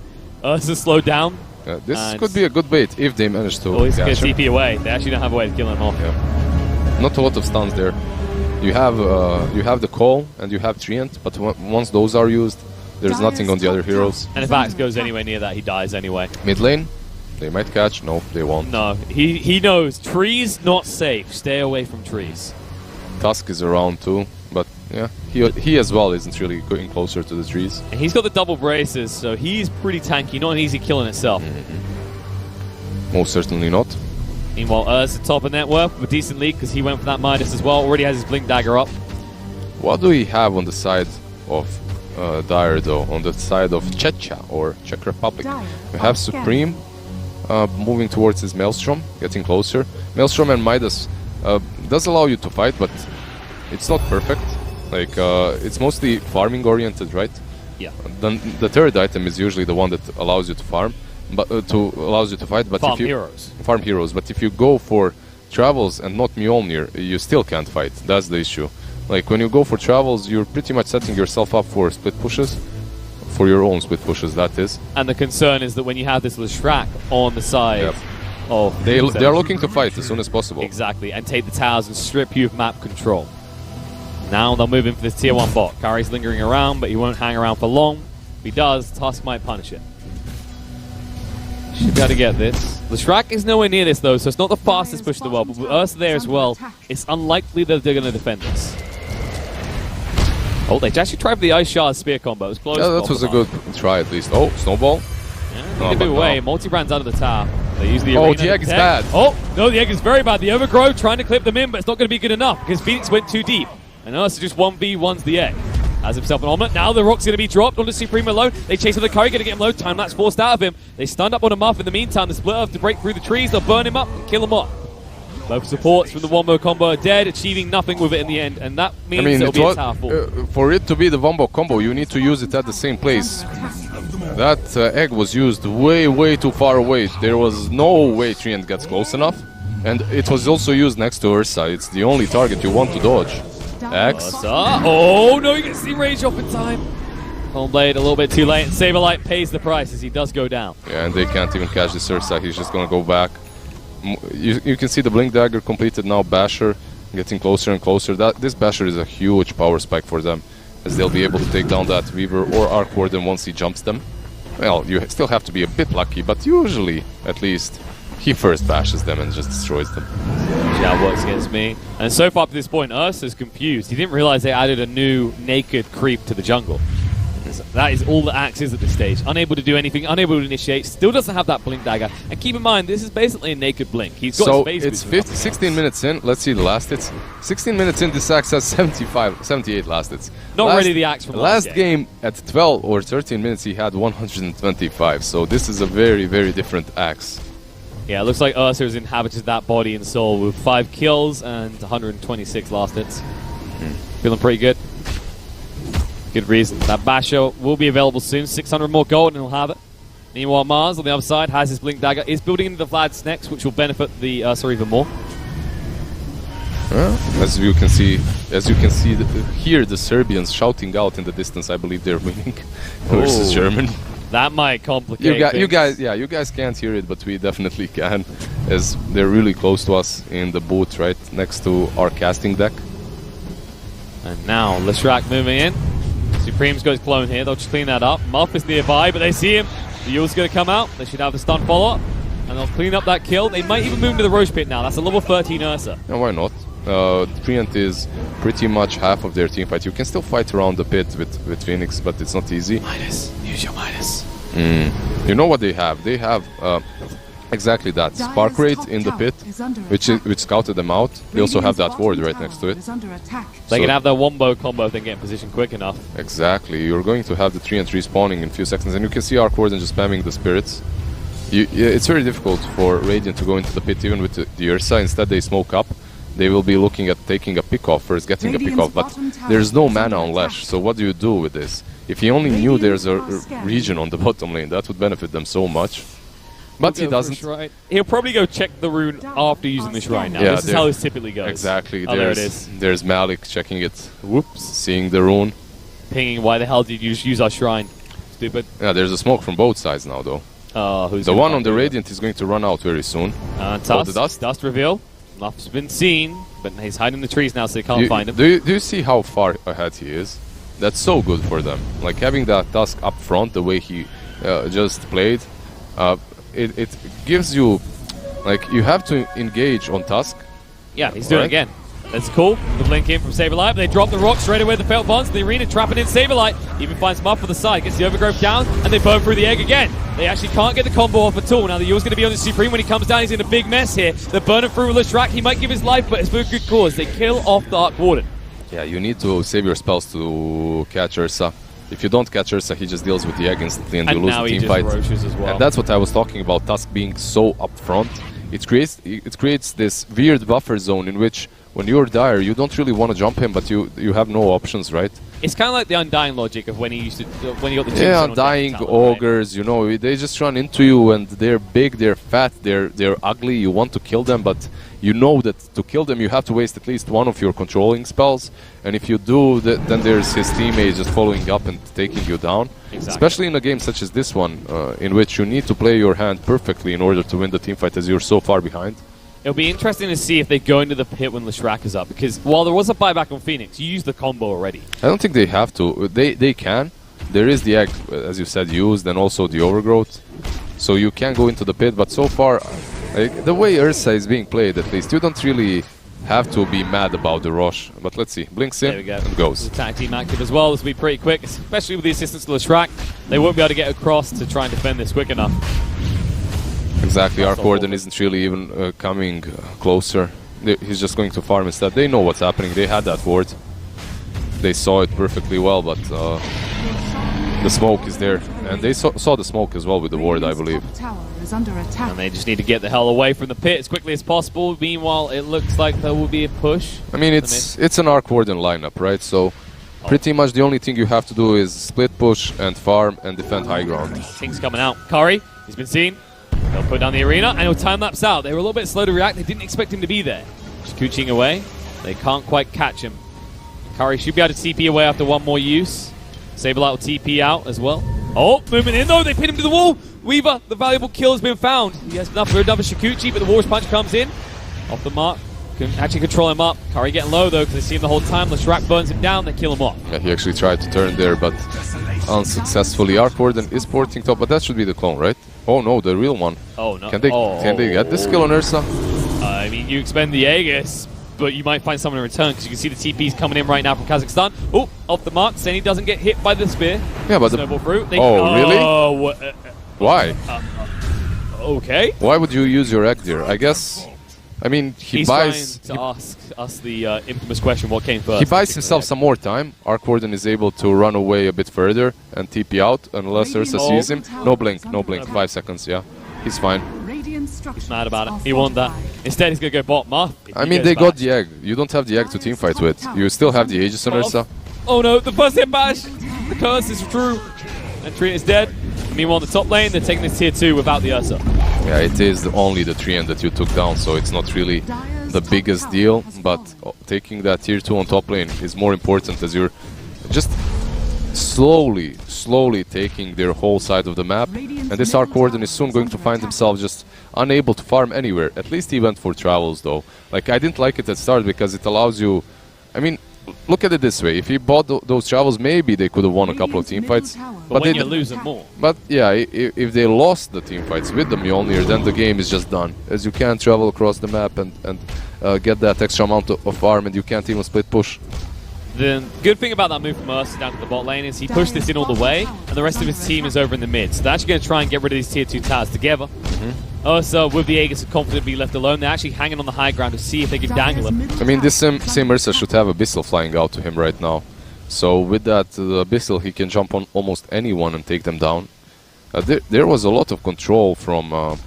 Speaker 2: Ursa slowed down.
Speaker 1: This could be a good bait if they manage to
Speaker 2: he's going
Speaker 1: catch
Speaker 2: to
Speaker 1: him.
Speaker 2: TP away. They actually don't have a way to kill him off.
Speaker 1: Yeah. Not a lot of stuns there. You have the call and you have Treant, but once those are used, there's nothing on the other heroes.
Speaker 2: And if Axe goes anywhere near that, he dies anyway.
Speaker 1: Mid lane, they might catch. No, they won't.
Speaker 2: No, he knows. Trees, not safe. Stay away from trees.
Speaker 1: Tusk is around too, but yeah, he as well isn't really going closer to the trees.
Speaker 2: And he's got the double braces, so he's pretty tanky. Not an easy kill in itself.
Speaker 1: Most certainly not.
Speaker 2: Meanwhile, Ursa top of net worth with a decent lead because he went for that Midas as well. Already has his Blink Dagger up.
Speaker 1: What do we have on the side of Dire though? On the side of Czechia or Czech Republic, we have Supreme moving towards his Maelstrom, getting closer. Maelstrom and Midas does allow you to fight, but it's not perfect. Like it's mostly farming oriented, right?
Speaker 2: Yeah.
Speaker 1: Then the third item is usually the one that allows you to farm, but allows you to fight. But
Speaker 2: farm heroes.
Speaker 1: Farm heroes. But if you go for travels and not Mjolnir, you still can't fight. That's the issue. Like when you go for travels, you're pretty much setting yourself up for split pushes, for your own split pushes. That is.
Speaker 2: And the concern is that when you have this Leshrac on the side. Yep.
Speaker 1: They are looking to fight as soon as possible.
Speaker 2: Exactly, and take the towers and strip you of map control. Now they'll move in for this tier 1 bot. Curry's lingering around, but he won't hang around for long. If he does, Tusk might punish it. Should be able to get this. Leshrac is nowhere near this though, so it's not the fastest push in the world, but with Ursa there as well, it's unlikely that they're going to defend this. Oh, they actually tried for the Ice Shard spear combo. It was close.
Speaker 1: Yeah, that was a good try at least. Oh, Snowball.
Speaker 2: Yeah, they move away. Multi-brand's out of the tower. They use the arena.
Speaker 1: The egg is bad.
Speaker 2: Oh, no, the egg is very bad. The Overgrowth trying to clip them in, but it's not going to be good enough because Phoenix went too deep. And Ursa just 1v1s the egg. Has himself an omelet. Now the rock's going to be dropped onto Supreme alone. They chase with the Curry, going to get him low. Time lapse forced out of him. They stunned up on a Muff in the meantime. The split earth to break through the trees. They'll burn him up and kill him off. Both supports from the Wombo combo are dead, achieving nothing with it in the end. And that means it'll be a tower fall.
Speaker 1: For it to be the Wombo combo, you need to use it at the same place. That egg was used way too far away. There was no way Treant gets close enough. And it was also used next to Ursa. It's the only target you want to dodge. X.
Speaker 2: Oh no, he gets the rage off in time. Home Blade a little bit too late. Saberlight pays the price as he does go down.
Speaker 1: Yeah, and they can't even catch this Ursa. He's just gonna go back. You can see the Blink Dagger completed now. Basher getting closer and closer. This Basher is a huge power spike for them, as they'll be able to take down that Weaver or Arc Warden once he jumps them. Well, you still have to be a bit lucky, but usually, at least, he first bashes them and just destroys them.
Speaker 2: That works against me. And so far up to this point, Ursa's confused. He didn't realize they added a new naked creep to the jungle. That is all that Axe is at this stage. Unable to do anything, unable to initiate, still doesn't have that Blink Dagger. And keep in mind, this is basically a naked Blink. He's got his
Speaker 1: it's 16 minutes in. Let's see the last hits. 16 minutes in, this Axe has 78 last hits.
Speaker 2: Not really the Axe from
Speaker 1: last game. At 12 or 13 minutes, he had 125. So this is a very different Axe.
Speaker 2: Yeah, it looks like Ursa has inhabited that body and soul with 5 kills and 126 last hits. Feeling pretty good. Good reason. That Basher will be available soon. 600 more gold and he'll have it. Meanwhile, Mars on the other side has his Blink Dagger. Is building into the Vlad's next, which will benefit the Ursa even more.
Speaker 1: As you can see, hear the Serbians shouting out in the distance. I believe they're winning versus German.
Speaker 2: That might complicate
Speaker 1: You
Speaker 2: things.
Speaker 1: guys can't hear it, but we definitely can, as they're really close to us in the booth, right next to our casting deck.
Speaker 2: And now Leshrac moving in. Supreme's got his clone here. They'll just clean that up. Muff is nearby, but they see him. The Yule's going to come out. They should have the stun follow-up. And they'll clean up that kill. They might even move into the Roche Pit now. That's a level 13 Ursa.
Speaker 1: Yeah, why not? Treant is pretty much half of their team fight. You can still fight around the pit with Phoenix, but it's not easy.
Speaker 2: Midas. Use your Midas.
Speaker 1: You know what they have? They have exactly that. Spark Rate in the pit, which scouted them out. They also have that ward right next to it.
Speaker 2: They can have their wombo combo if they get in position quick enough.
Speaker 1: Exactly. You're going to have the Treant respawning in a few seconds, and you can see Arc Warden just spamming the spirits. It's very difficult for Radiant to go into the pit even with the Ursa. Instead, they smoke up. They will be looking at taking a pick-off first, getting a pick-off, but there's no mana on Lash, so what do you do with this? If he only knew there's a region on the bottom lane, that would benefit them so much. But he doesn't.
Speaker 2: He'll probably go check the rune after using the shrine now.
Speaker 1: Yeah,
Speaker 2: this is how this typically goes.
Speaker 1: Exactly.
Speaker 2: Oh, there it is.
Speaker 1: There's Malik checking it. Whoops. Seeing the rune.
Speaker 2: Pinging, why the hell did you just use our shrine? Stupid.
Speaker 1: Yeah, there's a smoke from both sides now, though.
Speaker 2: Who's
Speaker 1: the one on the Radiant is going to run out very soon.
Speaker 2: Tusk, dust reveal. Muff's been seen, but he's hiding in the trees now, so they can't find him.
Speaker 1: Do you see how far ahead he is? That's so good for them. Like having that Tusk up front, the way he just played, it gives you, like, you have to engage on Tusk.
Speaker 2: Yeah, he's doing it again. That's cool. The blink in from Saberlight, but they drop the rock straight away. The Felt Bonds, the arena trapping in Saberlight. Even finds Muff for the side, gets the Overgrowth down, and they burn through the egg again. They actually can't get the combo off at all. Now the Yule's going to be on the Supreme when he comes down. He's in a big mess here. They're burning through Leshrac. He might give his life, but it's for a good cause. They kill off the Arc Warden.
Speaker 1: Yeah, you need to save your spells to catch Ursa. If you don't catch Ursa, he just deals with the egg instantly and you lose the team fight.
Speaker 2: Roaches as well.
Speaker 1: And that's what I was talking about, Tusk being so up front. It creates this weird buffer zone in which when you're dire, you don't really want to jump him, but you have no options, right?
Speaker 2: It's kind of like the Undying logic of when he used to when he got the
Speaker 1: yeah, Undying ogres, right? You know, they just run into you and they're big, they're fat, they're ugly. You want to kill them, but you know that to kill them you have to waste at least one of your controlling spells, and if you do, then there's his teammate just following up and taking you down. Exactly. Especially in a game such as this one, in which you need to play your hand perfectly in order to win the teamfight, as you're so far behind.
Speaker 2: It'll be interesting to see if they go into the pit when Leshrac is up, because while there was a buyback on Phoenix, you used the combo already.
Speaker 1: I don't think they have to. They can. There is the egg, as you said, used, and also the overgrowth. So you can go into the pit, but so far, like, the way Ursa is being played, at least, you don't really have to be mad about the rush. But let's see. Blinks in and goes.
Speaker 2: The tag team active as well. This will be pretty quick, especially with the assistance to Leshrac. They won't be able to get across to try and defend this quick enough.
Speaker 1: Exactly, Arc Warden isn't really even coming closer. He's just going to farm instead. They know what's happening. They had that ward. They saw it perfectly well, but the smoke is there. And they saw the smoke as well with the ward, I believe.
Speaker 2: And they just need to get the hell away from the pit as quickly as possible. Meanwhile, it looks like there will be a push.
Speaker 1: I mean, it's an Arc Warden lineup, right? So pretty much the only thing you have to do is split push and farm and defend high ground.
Speaker 2: King's coming out. Curry, he's been seen. They'll put down the arena and he'll time lapse out. They were a little bit slow to react. They didn't expect him to be there. Just cooching away. They can't quite catch him. Curry should be able to TP away after one more use. Saberlight will TP out as well. Oh, moving in though. They pin him to the wall. Weaver, the valuable kill has been found. He has enough for another Shikuchi, but the War's Punch comes in. Off the mark. Can actually control him up. Curry getting low though because they see him the whole time. Leshrac burns him down. They kill him off. Yeah,
Speaker 1: he actually tried to turn there, but unsuccessfully. Arc Warden is porting top, but that should be the clone, right? Oh no, the real one.
Speaker 2: Oh no.
Speaker 1: Can they get this kill on Ursa?
Speaker 2: I mean, you expend the Aegis, but you might find someone in return because you can see the TPs coming in right now from Kazakhstan. Oh, off the mark. Seni doesn't get hit by the spear.
Speaker 1: Yeah, but
Speaker 2: Snowball fruit.
Speaker 1: Really? Why?
Speaker 2: Okay.
Speaker 1: Why would you use your egg there? I guess. I mean,
Speaker 2: He's trying to ask us the infamous question: what came first?
Speaker 1: He buys himself some more time. Arc Warden is able to run away a bit further and TP out unless Ursa sees him. No blink, no blink. 5 seconds. Yeah, he's fine.
Speaker 2: He's mad about it. He wanted that. Instead, he's gonna go bot Muff.
Speaker 1: I mean, they got the egg. You don't have the egg to teamfight with. You still have the Aegis on Ursa.
Speaker 2: Oh no! The first hit bash. The curse is true. And Treant is dead. Meanwhile, on the top lane, they're taking this tier 2 without the Ursa.
Speaker 1: Yeah, it is only the Treant that you took down, so it's not really the biggest deal, but taking that tier 2 on top lane is more important as you're just slowly slowly taking their whole side of the map, and this Arc Warden is soon going to find himself just unable to farm anywhere. At least he went for travels though. Like, I didn't like it at start because it allows you, I mean, look at it this way, if he bought those travels, maybe they could have won a couple of team fights.
Speaker 2: But when you lose them more.
Speaker 1: But yeah, if they lost the team fights with the Mjolnir, then the game is just done. As you can't travel across the map and get that extra amount of farm, and you can't even split push.
Speaker 2: The good thing about that move from Ursa down to the bot lane is he pushed this in all the way, and the rest of his team is over in the mid. So they're actually going to try and get rid of these tier 2 towers together. Ursa, with the Aegis, are confident to be left alone. They're actually hanging on the high ground to see if they can dangle him.
Speaker 1: I mean, this same Ursa should have Abyssal flying out to him right now. So with that Abyssal, he can jump on almost anyone and take them down. There was a lot of control from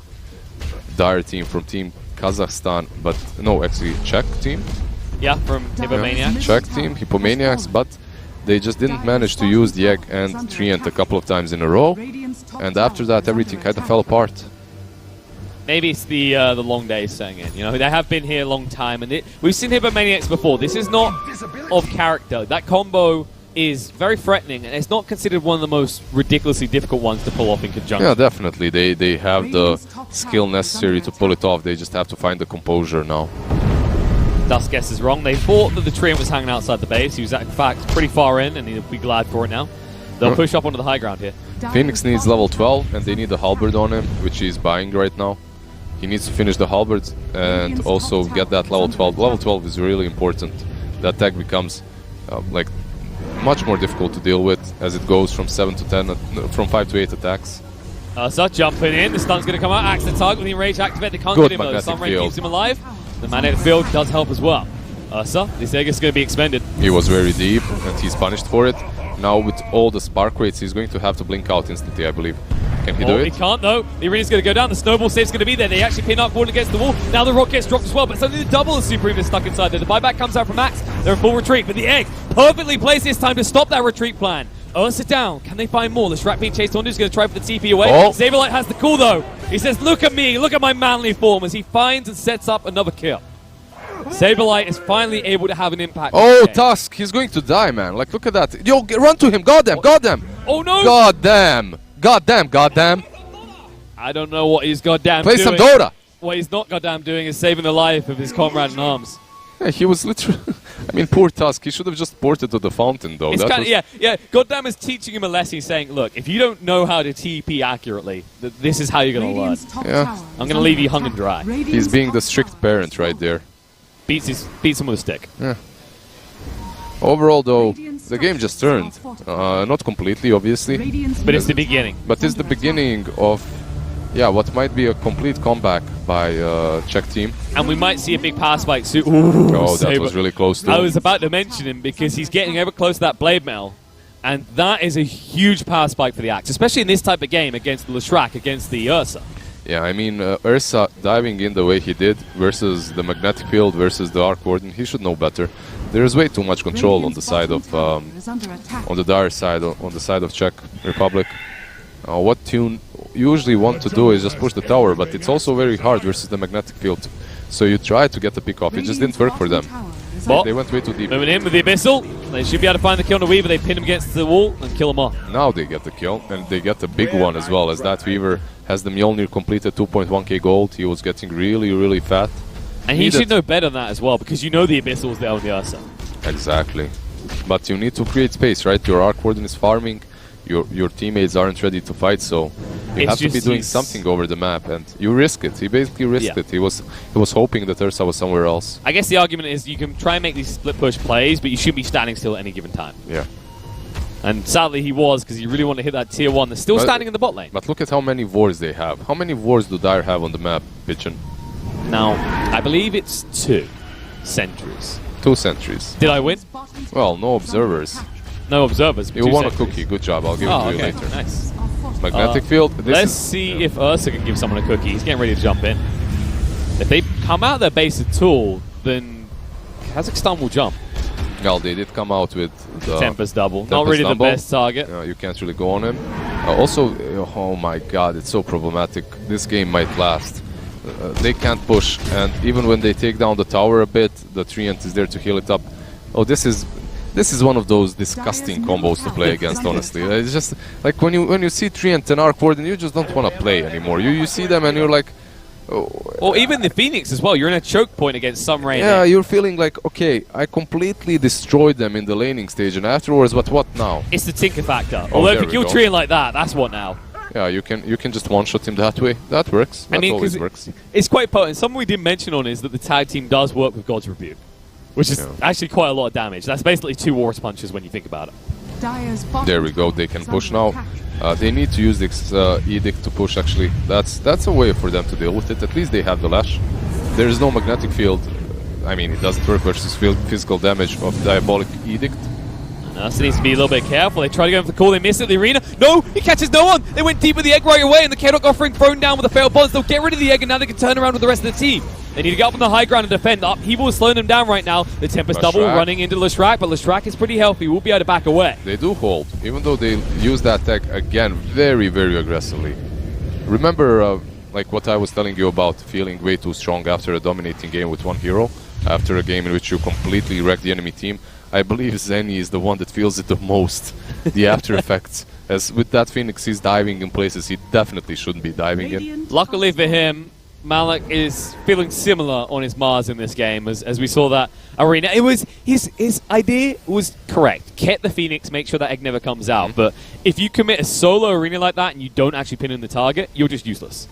Speaker 1: Dire team, from Team Kazakhstan, but no, actually Czech team.
Speaker 2: Yeah, from HIPPOMANIACS.
Speaker 1: Czech team, HIPPOMANIACS, but they just didn't manage to use the egg and Treant a couple of times in a row, and after that everything kind of fell apart.
Speaker 2: Maybe it's the long days setting in. You know, they have been here a long time, and we've seen HIPPOMANIACS before. This is not of character. That combo is very threatening, and it's not considered one of the most ridiculously difficult ones to pull off in conjunction.
Speaker 1: Yeah, definitely. They have the skill necessary to pull it off. They just have to find the composure now.
Speaker 2: Dusk guess is wrong. They thought that the Treant was hanging outside the base. He was, in fact, pretty far in, and he'll be glad for it now. They'll push up onto the high ground here.
Speaker 1: Phoenix needs level 12, and they need the halberd on him, which he's buying right now. He needs to finish the halberd and also get that level 12. Level 12 is really important. That tag becomes like much more difficult to deal with as it goes from 7 to 10, from 5 to 8 attacks.
Speaker 2: So jumping in, the stun's going to come out. Axe the target with the enrage activate. They can't get him though. Sun Ray keeps him alive. The magnetic field does help as well. So this egg is going to be expended.
Speaker 1: He was very deep and he's punished for it. Now with all the spark rates, he's going to have to blink out instantly, I believe. Can he do it?
Speaker 2: He can't though. The arena's going to go down. The snowball save's going to be there. They actually pin Arc Warden against the wall. Now the rock gets dropped as well, but suddenly the double Supreme is stuck inside there. The buyback comes out from Axe. They're in full retreat, but the egg perfectly placed this time to stop that retreat plan. Ursa down. Can they find more? The Shrap being chased on. He's going to try for the TP away. Saberlight has the call though. He says, look at me. Look at my manly form as he finds and sets up another kill. Saberlight is finally able to have an impact.
Speaker 1: Oh, Tusk, he's going to die, man. Like, look at that. Yo, run to him. Goddamn, goddamn.
Speaker 2: Oh, no.
Speaker 1: Goddamn. Goddamn, goddamn.
Speaker 2: I don't know what he's goddamn
Speaker 1: doing. Play some Dota.
Speaker 2: What he's not goddamn doing is saving the life of his comrade in arms.
Speaker 1: Yeah, he was literally... I mean, poor Tusk. He should have just ported to the fountain, though.
Speaker 2: Yeah. Goddamn is teaching him a lesson. He's saying, look, if you don't know how to TP accurately, this is how you're going to learn.
Speaker 1: Yeah.
Speaker 2: I'm going to leave you hung and dry.
Speaker 1: He's being the strict parent right there.
Speaker 2: Beats him with a stick.
Speaker 1: Yeah. Overall, though, the game just turned. Not completely, obviously.
Speaker 2: But it's the beginning.
Speaker 1: But it's the beginning of, yeah, what might be a complete comeback by Czech team.
Speaker 2: And we might see a big power spike soon.
Speaker 1: Oh, that was really close to
Speaker 2: I was about to mention him because he's getting ever close to that blade mail. And that is a huge power spike for the Axe, especially in this type of game against the Leshrac, against the Ursa.
Speaker 1: Yeah, I mean, Ursa diving in the way he did versus the magnetic field versus the Arc Warden, he should know better. There is way too much control on the side of, on the Dire side, on the side of Czech Republic. What Tune usually want to do is just push the tower, but it's also very hard versus the magnetic field. So you try to get the pick off, it just didn't work for them.
Speaker 2: But
Speaker 1: they went way too deep.
Speaker 2: Moving in with the Abyssal, they should be able to find the kill on the Weaver. They pin him against the wall and kill him off.
Speaker 1: Now they get the kill, and they get the big one as well, as that Weaver has the Mjolnir completed 2.1k gold. He was getting really, really fat.
Speaker 2: And he should know better than that as well, because you know the Abyssal is there on the Ursa.
Speaker 1: Exactly. But you need to create space, right? Your Arc Warden is farming, your teammates aren't ready to fight, so you have to be doing something over the map, and you risk it. He basically risked it. He was hoping that Ursa was somewhere else.
Speaker 2: I guess the argument is you can try and make these split push plays, but you shouldn't be standing still at any given time.
Speaker 1: Yeah.
Speaker 2: And sadly he was, because he really wanted to hit that tier 1. They're still standing in the bot lane.
Speaker 1: But look at how many wards they have. How many wards do Dire have on the map, Pigeon?
Speaker 2: Now, I believe it's 2 sentries.
Speaker 1: 2 sentries.
Speaker 2: Did I win?
Speaker 1: Well, no observers.
Speaker 2: No observers.
Speaker 1: You won a cookie. Good job. I'll give it to you later.
Speaker 2: Nice.
Speaker 1: Magnetic field.
Speaker 2: Let's see if Ursa can give someone a cookie. He's getting ready to jump in. If they come out their base at all, then Kazakhstan will jump.
Speaker 1: Well, they did come out with the
Speaker 2: Tempest double. Not really the best target.
Speaker 1: You can't really go on him. Also, oh my god, it's so problematic. This game might last. They can't push, and even when they take down the tower a bit, the Treant is there to heal it up. Oh, this is This is one of those disgusting combos to play against, honestly. It's just like when you see Treant and Arc Warden, you just don't want to play anymore. You see them and you're like...
Speaker 2: Or even the Phoenix as well. You're in a choke point against some Rain.
Speaker 1: Yeah, you're feeling like, okay, I completely destroyed them in the laning stage, and afterwards, but what now?
Speaker 2: It's the tinker factor. Although if you kill Treant like that, that's what now.
Speaker 1: Yeah, you can just one-shot him that way. That works. That always works.
Speaker 2: It's quite potent. Something we didn't mention on is that the tag team does work with God's Rebuke, which is actually quite a lot of damage. That's basically 2 War's Punches when you think about it.
Speaker 1: There we go. They can push now. They need to use this Edict to push, actually. That's a way for them to deal with it. At least they have the Lash. There is no magnetic field. I mean, it doesn't work versus physical damage of Diabolic Edict.
Speaker 2: So needs to be a little bit careful. They try to go for the call, they miss it. The arena. No! He catches no one! They went deep with the egg right away, and the Chaotic Offering thrown down with a failed bonds. They'll get rid of the egg, and now they can turn around with the rest of the team. They need to get up on the high ground and defend. Upheaval is slowing them down right now. The Tempest double running into Leshrac, but Leshrac is pretty healthy. We'll be able to back away.
Speaker 1: They do hold, even though they use that tech again very, very aggressively. Remember, like what I was telling you about feeling way too strong after a dominating game with one hero, after a game in which you completely wreck the enemy team. I believe Zenny is the one that feels it the most, the after effects. As with that Phoenix, he's diving in places he definitely shouldn't be diving in.
Speaker 2: Luckily for him, Malik is feeling similar on his Mars in this game, as we saw that arena. It was his idea was correct. Get the Phoenix, make sure that egg never comes out. But if you commit a solo arena like that and you don't actually pin in the target, you're just useless.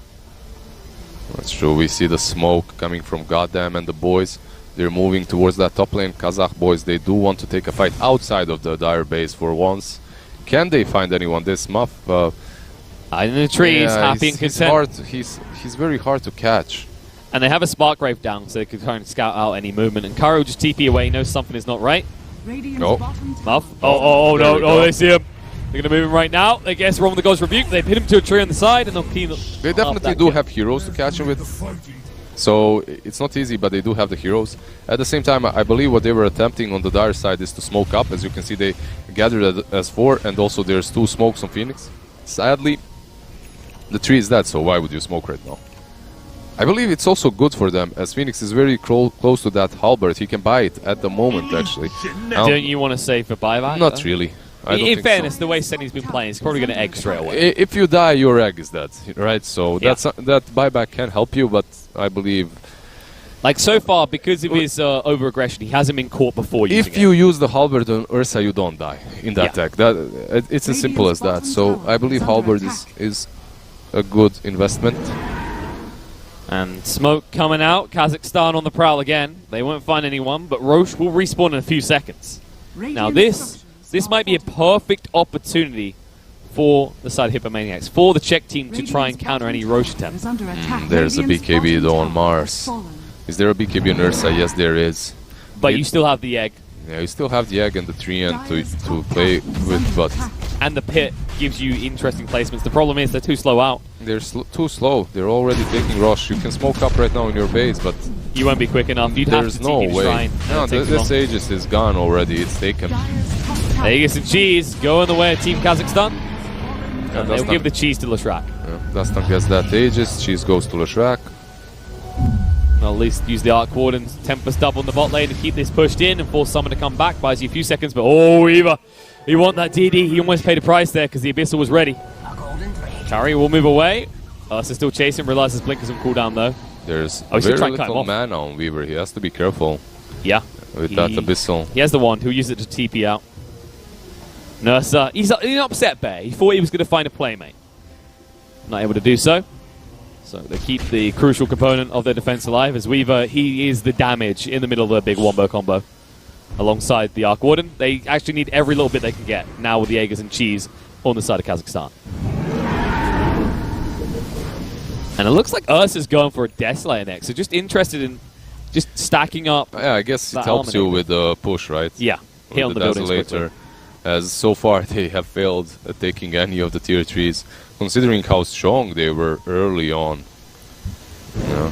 Speaker 1: That's true. We see the smoke coming from Goddamn and the boys. They're moving towards that top lane. Kazakh boys, they do want to take a fight outside of the Dire base for once. Can they find anyone? This Muff...
Speaker 2: in the trees, happy and content.
Speaker 1: He's very hard to catch.
Speaker 2: And they have a Spark Grave down, so they can try and scout out any movement. And Kari will just TP away, knows something is not right.
Speaker 1: No.
Speaker 2: Muff. No, they see him. They're going to move him right now. They guess wrong with the God's Rebuke. They hit him to a tree on the side, and they'll clean up.
Speaker 1: They definitely do have heroes to catch him with. So it's not easy, but they do have the heroes. At the same time, I believe what they were attempting on the Dire side is to smoke up. As you can see, they gathered as 4, and also there's 2 smokes on Phoenix. Sadly, the tree is dead, so why would you smoke right now? I believe it's also good for them, as Phoenix is very close to that halberd. He can buy it at the moment, actually.
Speaker 2: Don't you want to save for buyback?
Speaker 1: Not really.
Speaker 2: In fairness, the way Senny's been playing, he's probably going to egg straight away.
Speaker 1: If you die, your egg is dead, right? So that buyback can help you, but I believe...
Speaker 2: Like, so far, because of his over-aggression, he hasn't been caught before using it.
Speaker 1: If you use the halberd on Ursa, you don't die in that tech. It's as simple as that. So I believe halberd is a good investment.
Speaker 2: And smoke coming out. Kazakhstan on the prowl again. They won't find anyone, but Roche will respawn in a few seconds. Now this might be a perfect opportunity for the side of HIPPOMANIACS, for the Czech team to try and counter any Roche attempt.
Speaker 1: There's a BKB though on Mars. Is there a BKB on Ursa? Yes, there is.
Speaker 2: But you still have the egg.
Speaker 1: Yeah, you still have the egg and the tree and to play with, but...
Speaker 2: And the pit gives you interesting placements. The problem is they're too slow out.
Speaker 1: They're too slow. They're already taking Roche. You can smoke up right now in your base, but...
Speaker 2: You won't be quick enough. You'd have to
Speaker 1: no
Speaker 2: TP
Speaker 1: way.
Speaker 2: Shrine.
Speaker 1: No, this Aegis is gone already. It's taken.
Speaker 2: Aegis and Cheese go in the way of Team Kazakhstan. And they'll give the Cheese to Leshrac.
Speaker 1: Yeah, Dastan gets that Aegis. Cheese goes to Leshrac.
Speaker 2: I'll at least use the Arc Warden's Tempest double in the bot lane to keep this pushed in and force someone to come back. Buys you a few seconds, but Eva, he want that DD. He almost paid a price there because the Abyssal was ready. Kari will move away. Ursa still chasing, realizes Blink is on cooldown though.
Speaker 1: There's very little mana on Weaver. He has to be careful.
Speaker 2: Yeah.
Speaker 1: With that Abyssal.
Speaker 2: He has the wand. He'll use it to TP out. Nursa, he's an upset bear. He thought he was going to find a playmate. Not able to do so. So they keep the crucial component of their defense alive as Weaver, he is the damage in the middle of a big wombo combo. Alongside the Arc Warden. They actually need every little bit they can get now with the Aegis and Cheese on the side of Kazakhstan. And it looks like Ursa's going for a Desolator next. So just interested in just stacking up.
Speaker 1: Yeah, I guess it helps you with the push, right?
Speaker 2: Yeah. Hit on the
Speaker 1: Desolator. As so far they have failed at taking any of the tier 3s, considering how strong they were early on. Yeah.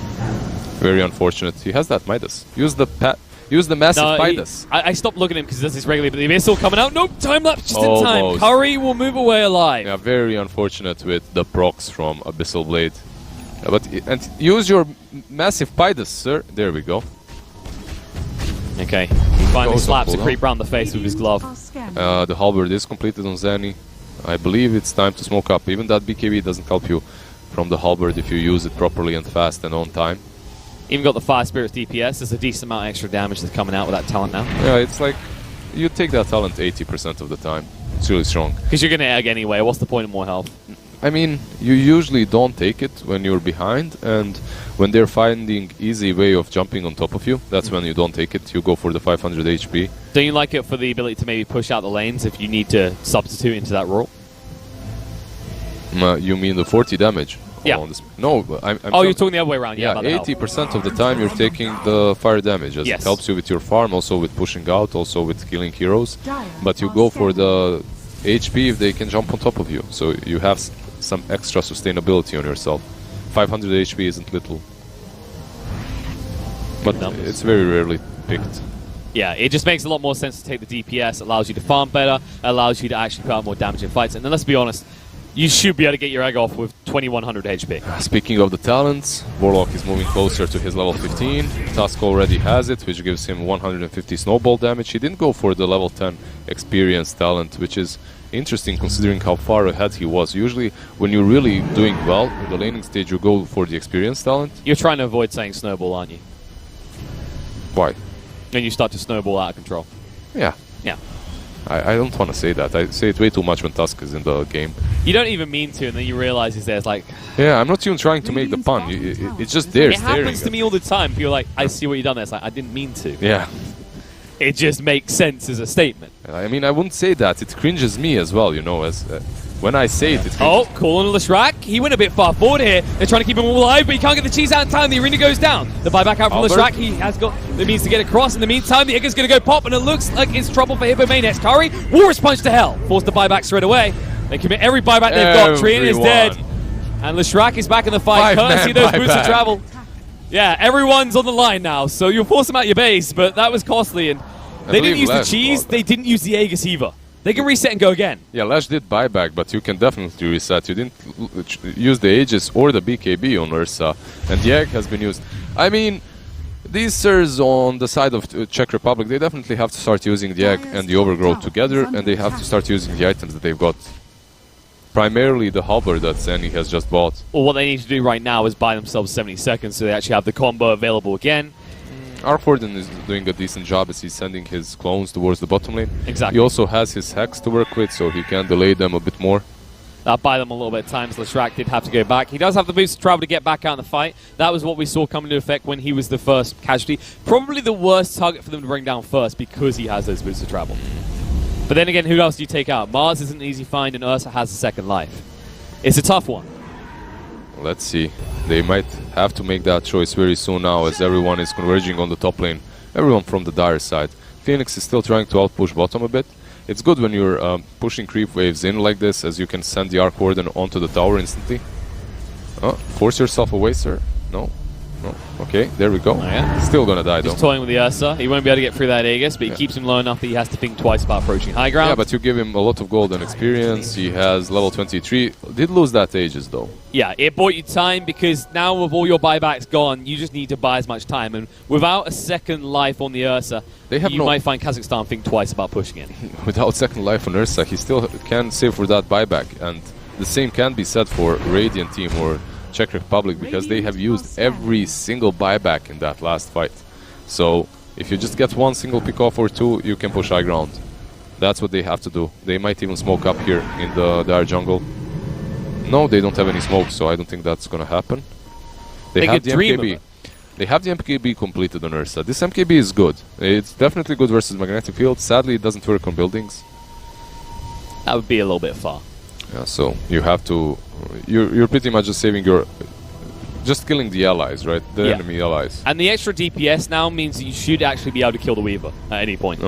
Speaker 1: Very unfortunate. He has that Midas. Use the massive Midas.
Speaker 2: I stopped looking at him because he does this regularly, but the Abyssal coming out. Nope, time lapse just in time. Curry will move away alive.
Speaker 1: Yeah, very unfortunate with the procs from Abyssal Blade. And use your massive Midas, sir. There we go.
Speaker 2: Okay, He finally
Speaker 1: Goes
Speaker 2: slaps a
Speaker 1: up,
Speaker 2: creep round the face with his glove.
Speaker 1: The halberd is completed on Zenny. I believe it's time to smoke up. Even that BKB doesn't help you from the halberd if you use it properly and fast and on time.
Speaker 2: Even got the Fire Spirit's DPS. There's a decent amount of extra damage that's coming out with that talent now.
Speaker 1: Yeah, it's like you take that talent 80% of the time. It's really strong.
Speaker 2: Because you're going to egg anyway. What's the point of more health?
Speaker 1: I mean, you usually don't take it when you're behind, and when they're finding easy way of jumping on top of you, that's when you don't take it. You go for the 500 HP.
Speaker 2: Don't you like it for the ability to maybe push out the lanes if you need to substitute into that role?
Speaker 1: You mean the 40 damage?
Speaker 2: Yeah.
Speaker 1: No, I'm
Speaker 2: you're talking the other way around.
Speaker 1: Yeah, 80% of the time you're taking the fire damage, as
Speaker 2: Yes.
Speaker 1: it helps you with your farm, also with pushing out, also with killing heroes. But you go for the HP if they can jump on top of you, so you have some extra sustainability on yourself. 500 HP isn't little, but it's very rarely picked.
Speaker 2: Yeah, it just makes a lot more sense to take the DPS. Allows you to farm better, allows you to actually put out more damage in fights. And then let's be honest, you should be able to get your egg off with 2100 HP.
Speaker 1: Speaking of the talents, Warlock is moving closer to his level 15. Tusk already has it, which gives him 150 snowball damage. He didn't go for the level 10 experience talent, which is interesting considering how far ahead he was. Usually, when you're really doing well in the laning stage, you go for the experience talent.
Speaker 2: You're trying to avoid saying snowball, aren't you?
Speaker 1: Why?
Speaker 2: And you start to snowball out of control.
Speaker 1: Yeah.
Speaker 2: Yeah.
Speaker 1: I don't want to say that. I say it way too much when Tusk is in the game.
Speaker 2: You don't even mean to, and then you realize he's there. It's like...
Speaker 1: Yeah, I'm not even trying to make the pun. It's just there
Speaker 2: It
Speaker 1: staring
Speaker 2: happens to me all the time. People are like, I see what you've done there. It's like, I didn't mean to.
Speaker 1: Yeah.
Speaker 2: It just makes sense as a statement.
Speaker 1: I mean, I wouldn't say that. It cringes me as well, you know, as when I say it, it's
Speaker 2: Oh, calling Leshrac. He went a bit far forward here. They're trying to keep him alive, but he can't get the cheese out in time. The arena goes down. The buyback out from Leshrac. He has got the means to get across. In the meantime, the Igor's going to go pop, and it looks like it's trouble for HIPPOMANIACS. Kari, Walrus punch to hell. Forced the buyback straight away. They commit every buyback they've got. Trian is dead. And Leshrac is back in the fight. Courtesy those boots of travel. Yeah, everyone's on the line now, so you'll force them out your base, but that was costly. And they didn't use the cheese. They didn't use the Aegis either. They can reset and go again. Yeah,
Speaker 1: Lash did buyback, but you can definitely reset. You didn't use the Aegis or the BKB on Ursa, and the egg has been used. I mean, these sirs on the side of Czech Republic, they definitely have to start using the egg and the overgrowth together, and they have to start using the items that they've got. Primarily the halberd that Zenny has just bought.
Speaker 2: Well, what they need to do right now is buy themselves 70 seconds so they actually have the combo available again.
Speaker 1: Arforden is doing a decent job as he's sending his clones towards the bottom lane.
Speaker 2: Exactly.
Speaker 1: He also has his Hex to work with, so he can delay them a bit more.
Speaker 2: That'll buy them a little bit of time, so Leshrac did have to go back. He does have the boost to travel to get back out in the fight. That was what we saw come into effect when he was the first casualty. Probably the worst target for them to bring down first because he has those boosts to travel. But then again, who else do you take out? Mars isn't an easy find, and Ursa has a second life. It's a tough one.
Speaker 1: Let's see. They might have to make that choice very soon now as everyone is converging on the top lane. Everyone from the Dire side. Phoenix is still trying to outpush bottom a bit. It's good when you're pushing creep waves in like this, as you can send the Arc Warden onto the tower instantly. Force yourself away, sir. No. No. Okay, there we go.
Speaker 2: Oh, yeah.
Speaker 1: Still gonna die, though.
Speaker 2: He's toying with the Ursa. He won't be able to get through that Aegis, but he keeps him low enough that he has to think twice about approaching high ground.
Speaker 1: Yeah, but you give him a lot of gold and experience. He has level 23. Did lose that Aegis, though.
Speaker 2: Yeah, it bought you time because now with all your buybacks gone, you just need to buy as much time. And without a second life on the Ursa, you might find Kazakhstan think twice about pushing it.
Speaker 1: Without second life on Ursa, he still can save for that buyback. And the same can be said for Radiant team or Czech Republic, because they have used every single buyback in that last fight. So if you just get one single pick off or two, you can push high ground. That's what they have to do. They might even smoke up here in the Dire jungle. No, they don't have any smoke, so I don't think that's gonna happen. They have the MKB. They have the MKB completed on Ursa. This MKB is good. It's definitely good versus magnetic field. Sadly, it doesn't work on buildings.
Speaker 2: That would be a little bit far.
Speaker 1: Yeah, so you have to... You're pretty much just saving your... Just killing the allies, right? The enemy allies.
Speaker 2: And the extra DPS now means that you should actually be able to kill the Weaver at any point.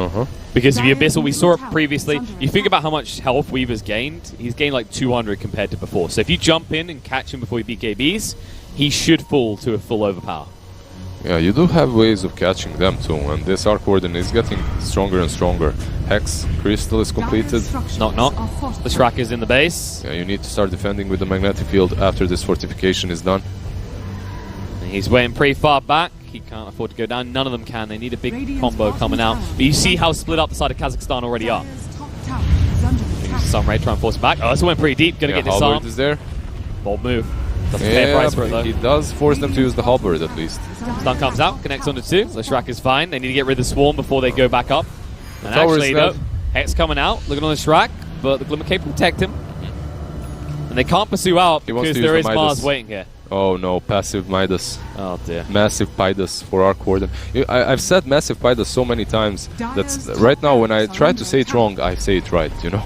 Speaker 2: Because of the Abyssal, we saw it previously. You think about how much health Weaver's gained. He's gained like 200 compared to before. So if you jump in and catch him before he BKBs, he should fall to a full overpower.
Speaker 1: Yeah, you do have ways of catching them too, and this Arc Warden is getting stronger and stronger. Hex Crystal is completed.
Speaker 2: Knock knock. The Shrek is in the base.
Speaker 1: Yeah, you need to start defending with the magnetic field after this fortification is done.
Speaker 2: And he's waiting pretty far back. He can't afford to go down. None of them can. They need a big
Speaker 3: Radiant's
Speaker 2: combo
Speaker 3: bottom
Speaker 2: coming out.
Speaker 3: tower
Speaker 2: But you
Speaker 3: is
Speaker 2: see
Speaker 3: under
Speaker 2: how split up the side of Kazakhstan already are.
Speaker 3: Dire's top tower is under attack.
Speaker 2: Sunray trying to force it back. Oh, this went pretty deep. Gonna get
Speaker 1: Halberd
Speaker 2: disarmed.
Speaker 1: is there.
Speaker 2: Bold move. Doesn't pay a price for it though.
Speaker 1: He does force them to use the halberd at least.
Speaker 3: Dire
Speaker 2: Stun comes out, connects onto 2. Leshrac is fine. They need to get rid of the Swarm before they go back up. And
Speaker 1: tower is
Speaker 2: actually,
Speaker 1: dead.
Speaker 2: no. Hex coming out, looking on Leshrac, but the Glimmer Cape will protect him. And they can't pursue out
Speaker 1: He wants
Speaker 2: because
Speaker 1: to use
Speaker 2: there
Speaker 1: the
Speaker 2: is Mars
Speaker 1: Midas.
Speaker 2: waiting here.
Speaker 1: Oh no, passive Midas.
Speaker 2: Oh dear.
Speaker 1: Massive Midas for Arc Warden. I've said massive Midas so many times that right now when I try to say it wrong, I say it right, you know?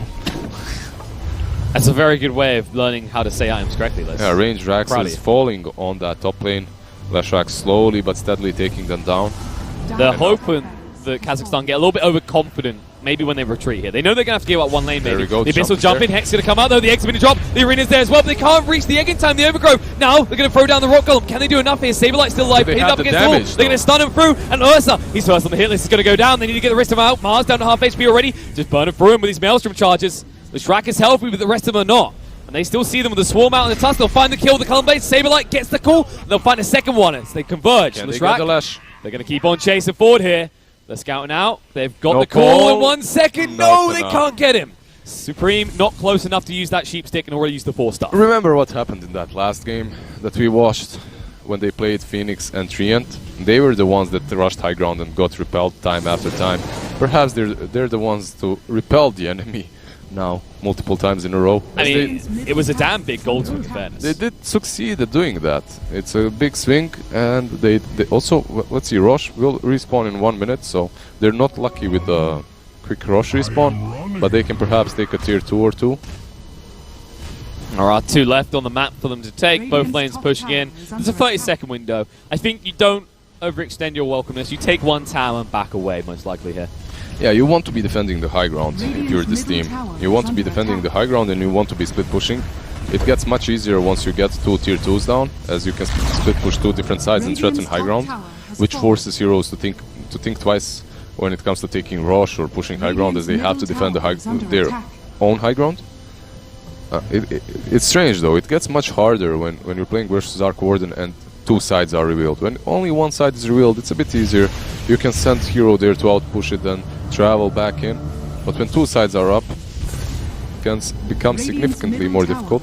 Speaker 2: That's a very good way of learning how to say items correctly, Les.
Speaker 1: Yeah, range Rax
Speaker 2: Proud of
Speaker 1: is
Speaker 2: you.
Speaker 1: falling on that top lane. Leshrac slowly but steadily taking them down.
Speaker 2: They're hoping that Kazakhstan get a little bit overconfident, maybe when they retreat here. They know they're going to have to give up one lane,
Speaker 1: There
Speaker 2: maybe.
Speaker 1: we go,
Speaker 2: The Abyss
Speaker 1: jump
Speaker 2: will
Speaker 1: is
Speaker 2: jump
Speaker 1: there.
Speaker 2: in, Hex going to come out, though. The Egg's going to drop. The Arena's there as well, but they can't reach the Egg in time. The Overgrowth. Now, they're going to throw down the Rock Golem. Can they do enough here? Saberlight's still alive,
Speaker 1: They
Speaker 2: pinned
Speaker 1: had
Speaker 2: up
Speaker 1: the
Speaker 2: against the wall.
Speaker 1: damage,
Speaker 2: They're going to
Speaker 1: though.
Speaker 2: stun him through, and Ursa, he's first on the hit list, is going to go down. They need to get the rest of them out. Mars down to half HP already. Just burn him through him with these Maelstrom charges. The Shrek is healthy, but the rest of them are not. And they still see them with the Swarm out in the tusk. They'll find the kill, the Column Blade. Saberlight gets the call. And they'll find a second one as they converge.
Speaker 1: Can
Speaker 2: And
Speaker 1: they
Speaker 2: the
Speaker 1: get the
Speaker 2: Shrek,
Speaker 1: Lash?
Speaker 2: they're going to keep on chasing forward here. They're scouting out. They've got
Speaker 1: No
Speaker 2: the call
Speaker 1: call.
Speaker 2: in 1 second.
Speaker 1: Not
Speaker 2: No, they
Speaker 1: enough.
Speaker 2: can't get him. Supreme not close enough to use that sheep stick and already used the 4-star.
Speaker 1: Remember what happened in that last game that we watched when they played Phoenix and Treant? They were the ones that rushed high ground and got repelled time after time. Perhaps they're the ones to repel the enemy now multiple times in a row.
Speaker 2: I mean, it was a damn big goal to in fairness.
Speaker 1: They did succeed at doing that. It's a big swing, and they also, let's see, Roche will respawn in 1 minute, so they're not lucky with the quick Roche respawn, but they can perhaps take a tier 2 or 2.
Speaker 2: There are 2 left on the map for them to take. Both lanes pushing in. There's a 30-second window. I think you don't overextend your welcomeness. You take 1 tower and back away, most likely here.
Speaker 1: Yeah, you want to be defending the high ground if you're this team. You want to be defending the high ground and you want to be split pushing. It gets much easier once you get 2 tier 2s down, as you can split push 2 different sides and threaten high ground, which forces heroes to think twice when it comes to taking Roche or pushing high ground, as they have to defend their own high ground. It's strange though, it gets much harder when you're playing versus Arc Warden and 2 sides are revealed. When only 1 side is revealed, it's a bit easier. You can send hero there to outpush it and travel back in. But when 2 sides are up, it can become significantly more difficult.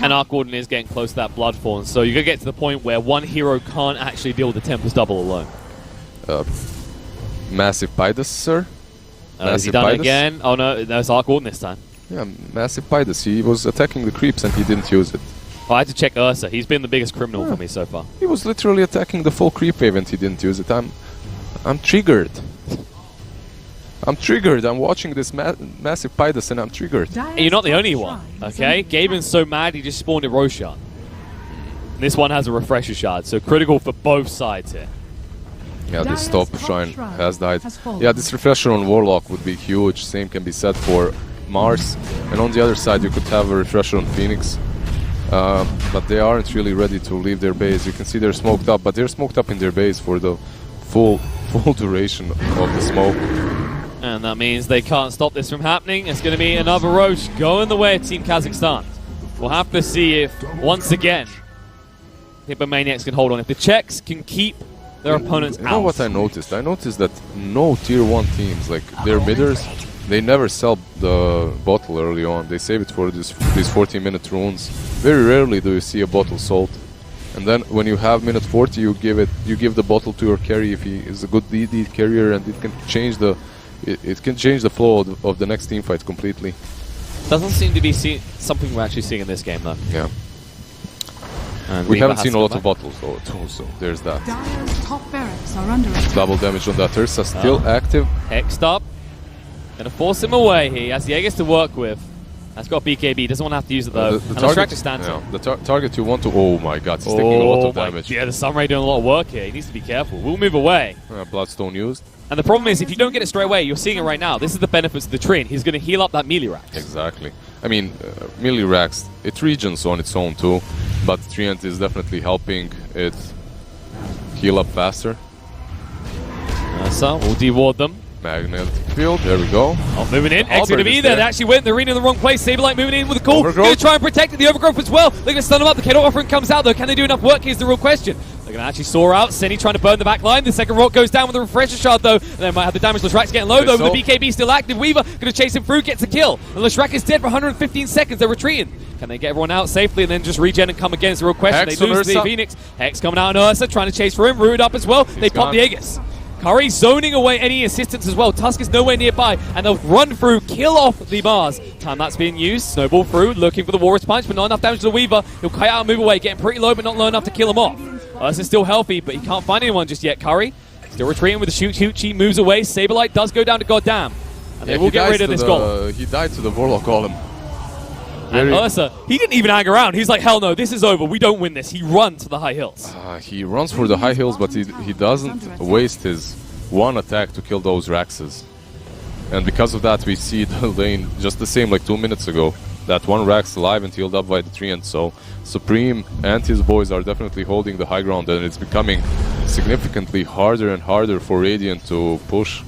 Speaker 2: And Arc Warden is getting close to that Bloodthorn, so you're going to get to the point where 1 hero can't actually deal with the Tempest double alone.
Speaker 1: Massive Pidus, sir.
Speaker 2: Has he
Speaker 1: Massive
Speaker 2: done it
Speaker 1: Pidus?
Speaker 2: again? Oh no, it's Arc Warden this time.
Speaker 1: Yeah, Massive Pidus. He was attacking the creeps and he didn't use it.
Speaker 2: Oh, I had to check Ursa. He's been the biggest criminal for me so far.
Speaker 1: He was literally attacking the full creep wave and he didn't use it. I'm triggered. I'm triggered. I'm watching this massive Pidus and I'm triggered.
Speaker 2: And you're not the only one, okay? Gaben's so mad he just spawned a Roshan. And this one has a Refresher Shard, so critical for both sides here.
Speaker 1: Yeah, this top shrine has died.
Speaker 3: fallen.
Speaker 1: Yeah, this refresher on Warlock would be huge. Same can be said for Mars. And on the other side, you could have a refresher on Phoenix. But they aren't really ready to leave their base. You can see they're smoked up, but they're smoked up in their base for the full duration of the smoke.
Speaker 2: And that means they can't stop this from happening. It's going to be another Roche going the way of Team Kazakhstan. We'll have to see if, once again, HIPPOMANIACS can hold on. If the Czechs can keep their opponents
Speaker 1: You
Speaker 2: out.
Speaker 1: know what I noticed? I noticed that no tier 1 teams, like their midders, they never sell the bottle early on. They save it for these 40-minute runes. Very rarely do you see a bottle sold. And then when you have minute 40, you give the bottle to your carry if he is a good DD carrier, and it can change the flow of the next team fight completely.
Speaker 2: Doesn't seem to be something we're actually seeing in this game, though.
Speaker 1: Yeah.
Speaker 2: And
Speaker 1: We
Speaker 2: Reaver
Speaker 1: haven't
Speaker 2: has
Speaker 1: seen
Speaker 2: to
Speaker 1: a
Speaker 2: go
Speaker 1: lot
Speaker 2: back.
Speaker 1: of bottles though, too, so there's that.
Speaker 3: Dire's top barracks are under attack.
Speaker 1: Double damage on that Ursa, still
Speaker 2: Oh.
Speaker 1: active.
Speaker 2: Hexed up. Gonna force him away. He has the Aegis to work with. That's got BKB. Doesn't want to have to use it though.
Speaker 1: The
Speaker 2: And the Shrek stands
Speaker 1: yeah,
Speaker 2: him.
Speaker 1: the target you want to... Oh my god, he's taking a lot of
Speaker 2: my-
Speaker 1: damage.
Speaker 2: Yeah, the Sunray doing a lot of work here. He needs to be careful. We'll move away.
Speaker 1: Bloodstone used.
Speaker 2: And the problem is, if you don't get it straight away, you're seeing it right now. This is the benefits of the Trin. He's going to heal up that melee rack.
Speaker 1: Exactly. I mean, melee racks, it regens on its own too, but Treant is definitely helping it heal up faster.
Speaker 2: So we'll deward them.
Speaker 1: Magnet field, there we go.
Speaker 2: Oh, moving in. X going to
Speaker 1: Halberd
Speaker 2: be
Speaker 1: is
Speaker 2: there.
Speaker 1: there.
Speaker 2: They actually went in the arena in the wrong place. Saberlight moving in with a call.
Speaker 1: Overgrowth.
Speaker 2: Going to try and protect it. The Overgrowth as well. They're going to stun him up. The Kato offering comes out though. Can they do enough work? Here's the real question. They're going to actually soar out. Senny trying to burn the back line. The second rock goes down with a refresher shard, though. And they might have the damage. Leshrak's getting low, though, but the BKB still active. Weaver going to chase him through, gets a kill. And Leshrak is dead for 115 seconds. They're retreating. Can they get everyone out safely and then just regen and come again? Is the real question.
Speaker 1: Hex
Speaker 2: they lose
Speaker 1: on
Speaker 2: the
Speaker 1: Ursa.
Speaker 2: Phoenix. Hex coming out on Ursa, trying to chase for him. Rooted up as well. They pop
Speaker 1: gone.
Speaker 2: the Aegis. Curry zoning away any assistance as well. Tusk is nowhere nearby, and they'll run through, kill off the Mars. Time that's being used. Snowball through, looking for the Walrus Punch, but not enough damage to the Weaver. He'll kite out and move away, getting pretty low, but not low enough to kill him off. Ursa's still healthy, but he can't find anyone just yet. Curry still retreating with the shoot. He moves away. Saberlight does go down to goddamn. And they will get rid of this goal.
Speaker 1: He died to the Warlock Golem.
Speaker 2: And Ursa, he didn't even hang around. He's like, hell no, this is over. We don't win this. He runs to the high hills.
Speaker 1: He runs for the high hills, but he doesn't waste his one attack to kill those Raxes. And because of that, we see the lane just the same like 2 minutes ago. That one Rax alive and healed up by the Treant. So Supreme and his boys are definitely holding the high ground, and it's becoming significantly harder and harder for Radiant to push.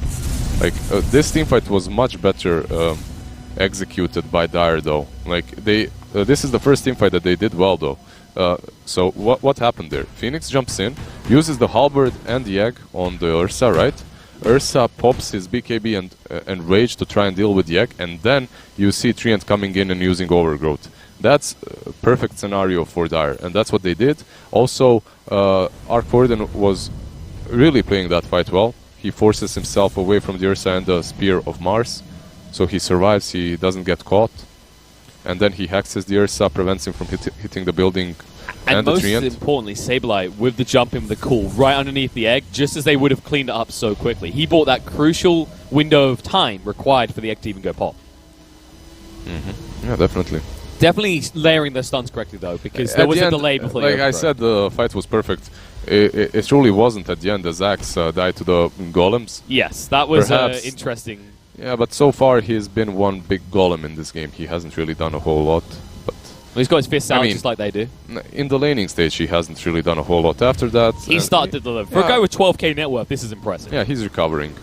Speaker 1: Like this teamfight was much better executed by Dire, though. Like this is the first teamfight that they did well, though. So what happened there? Phoenix jumps in, uses the halberd and the egg on the Ursa, right? Ursa pops his BKB and Rage to try and deal with the egg, and then you see Treant coming in and using Overgrowth. That's a perfect scenario for Dire, and that's what they did. Also, Arc Warden was really playing that fight well. He forces himself away from the Ursa and the Spear of Mars, so he survives, he doesn't get caught. And then he hexes the Ursa, prevents him from hitting the building and the
Speaker 2: most
Speaker 1: Treant.
Speaker 2: importantly, Saberlight with the jump in with the cool right underneath the egg, just as they would have cleaned it up so quickly. He bought that crucial window of time required for the egg to even go pop.
Speaker 1: Yeah, definitely.
Speaker 2: Definitely layering the stuns correctly, though, because there was a delay before
Speaker 1: like I said, the fight was perfect. It truly wasn't at the end as Axe died to the golems.
Speaker 2: Yes, that was
Speaker 1: Perhaps.
Speaker 2: interesting.
Speaker 1: Yeah, but so far he's been one big golem in this game. He hasn't really done a whole lot. But
Speaker 2: He's got his fists out
Speaker 1: mean,
Speaker 2: just like they do.
Speaker 1: in the laning stage, he hasn't really done a whole lot. After that,
Speaker 2: He started to deliver. For a guy with 12k net worth, this is impressive.
Speaker 1: Yeah, he's recovering.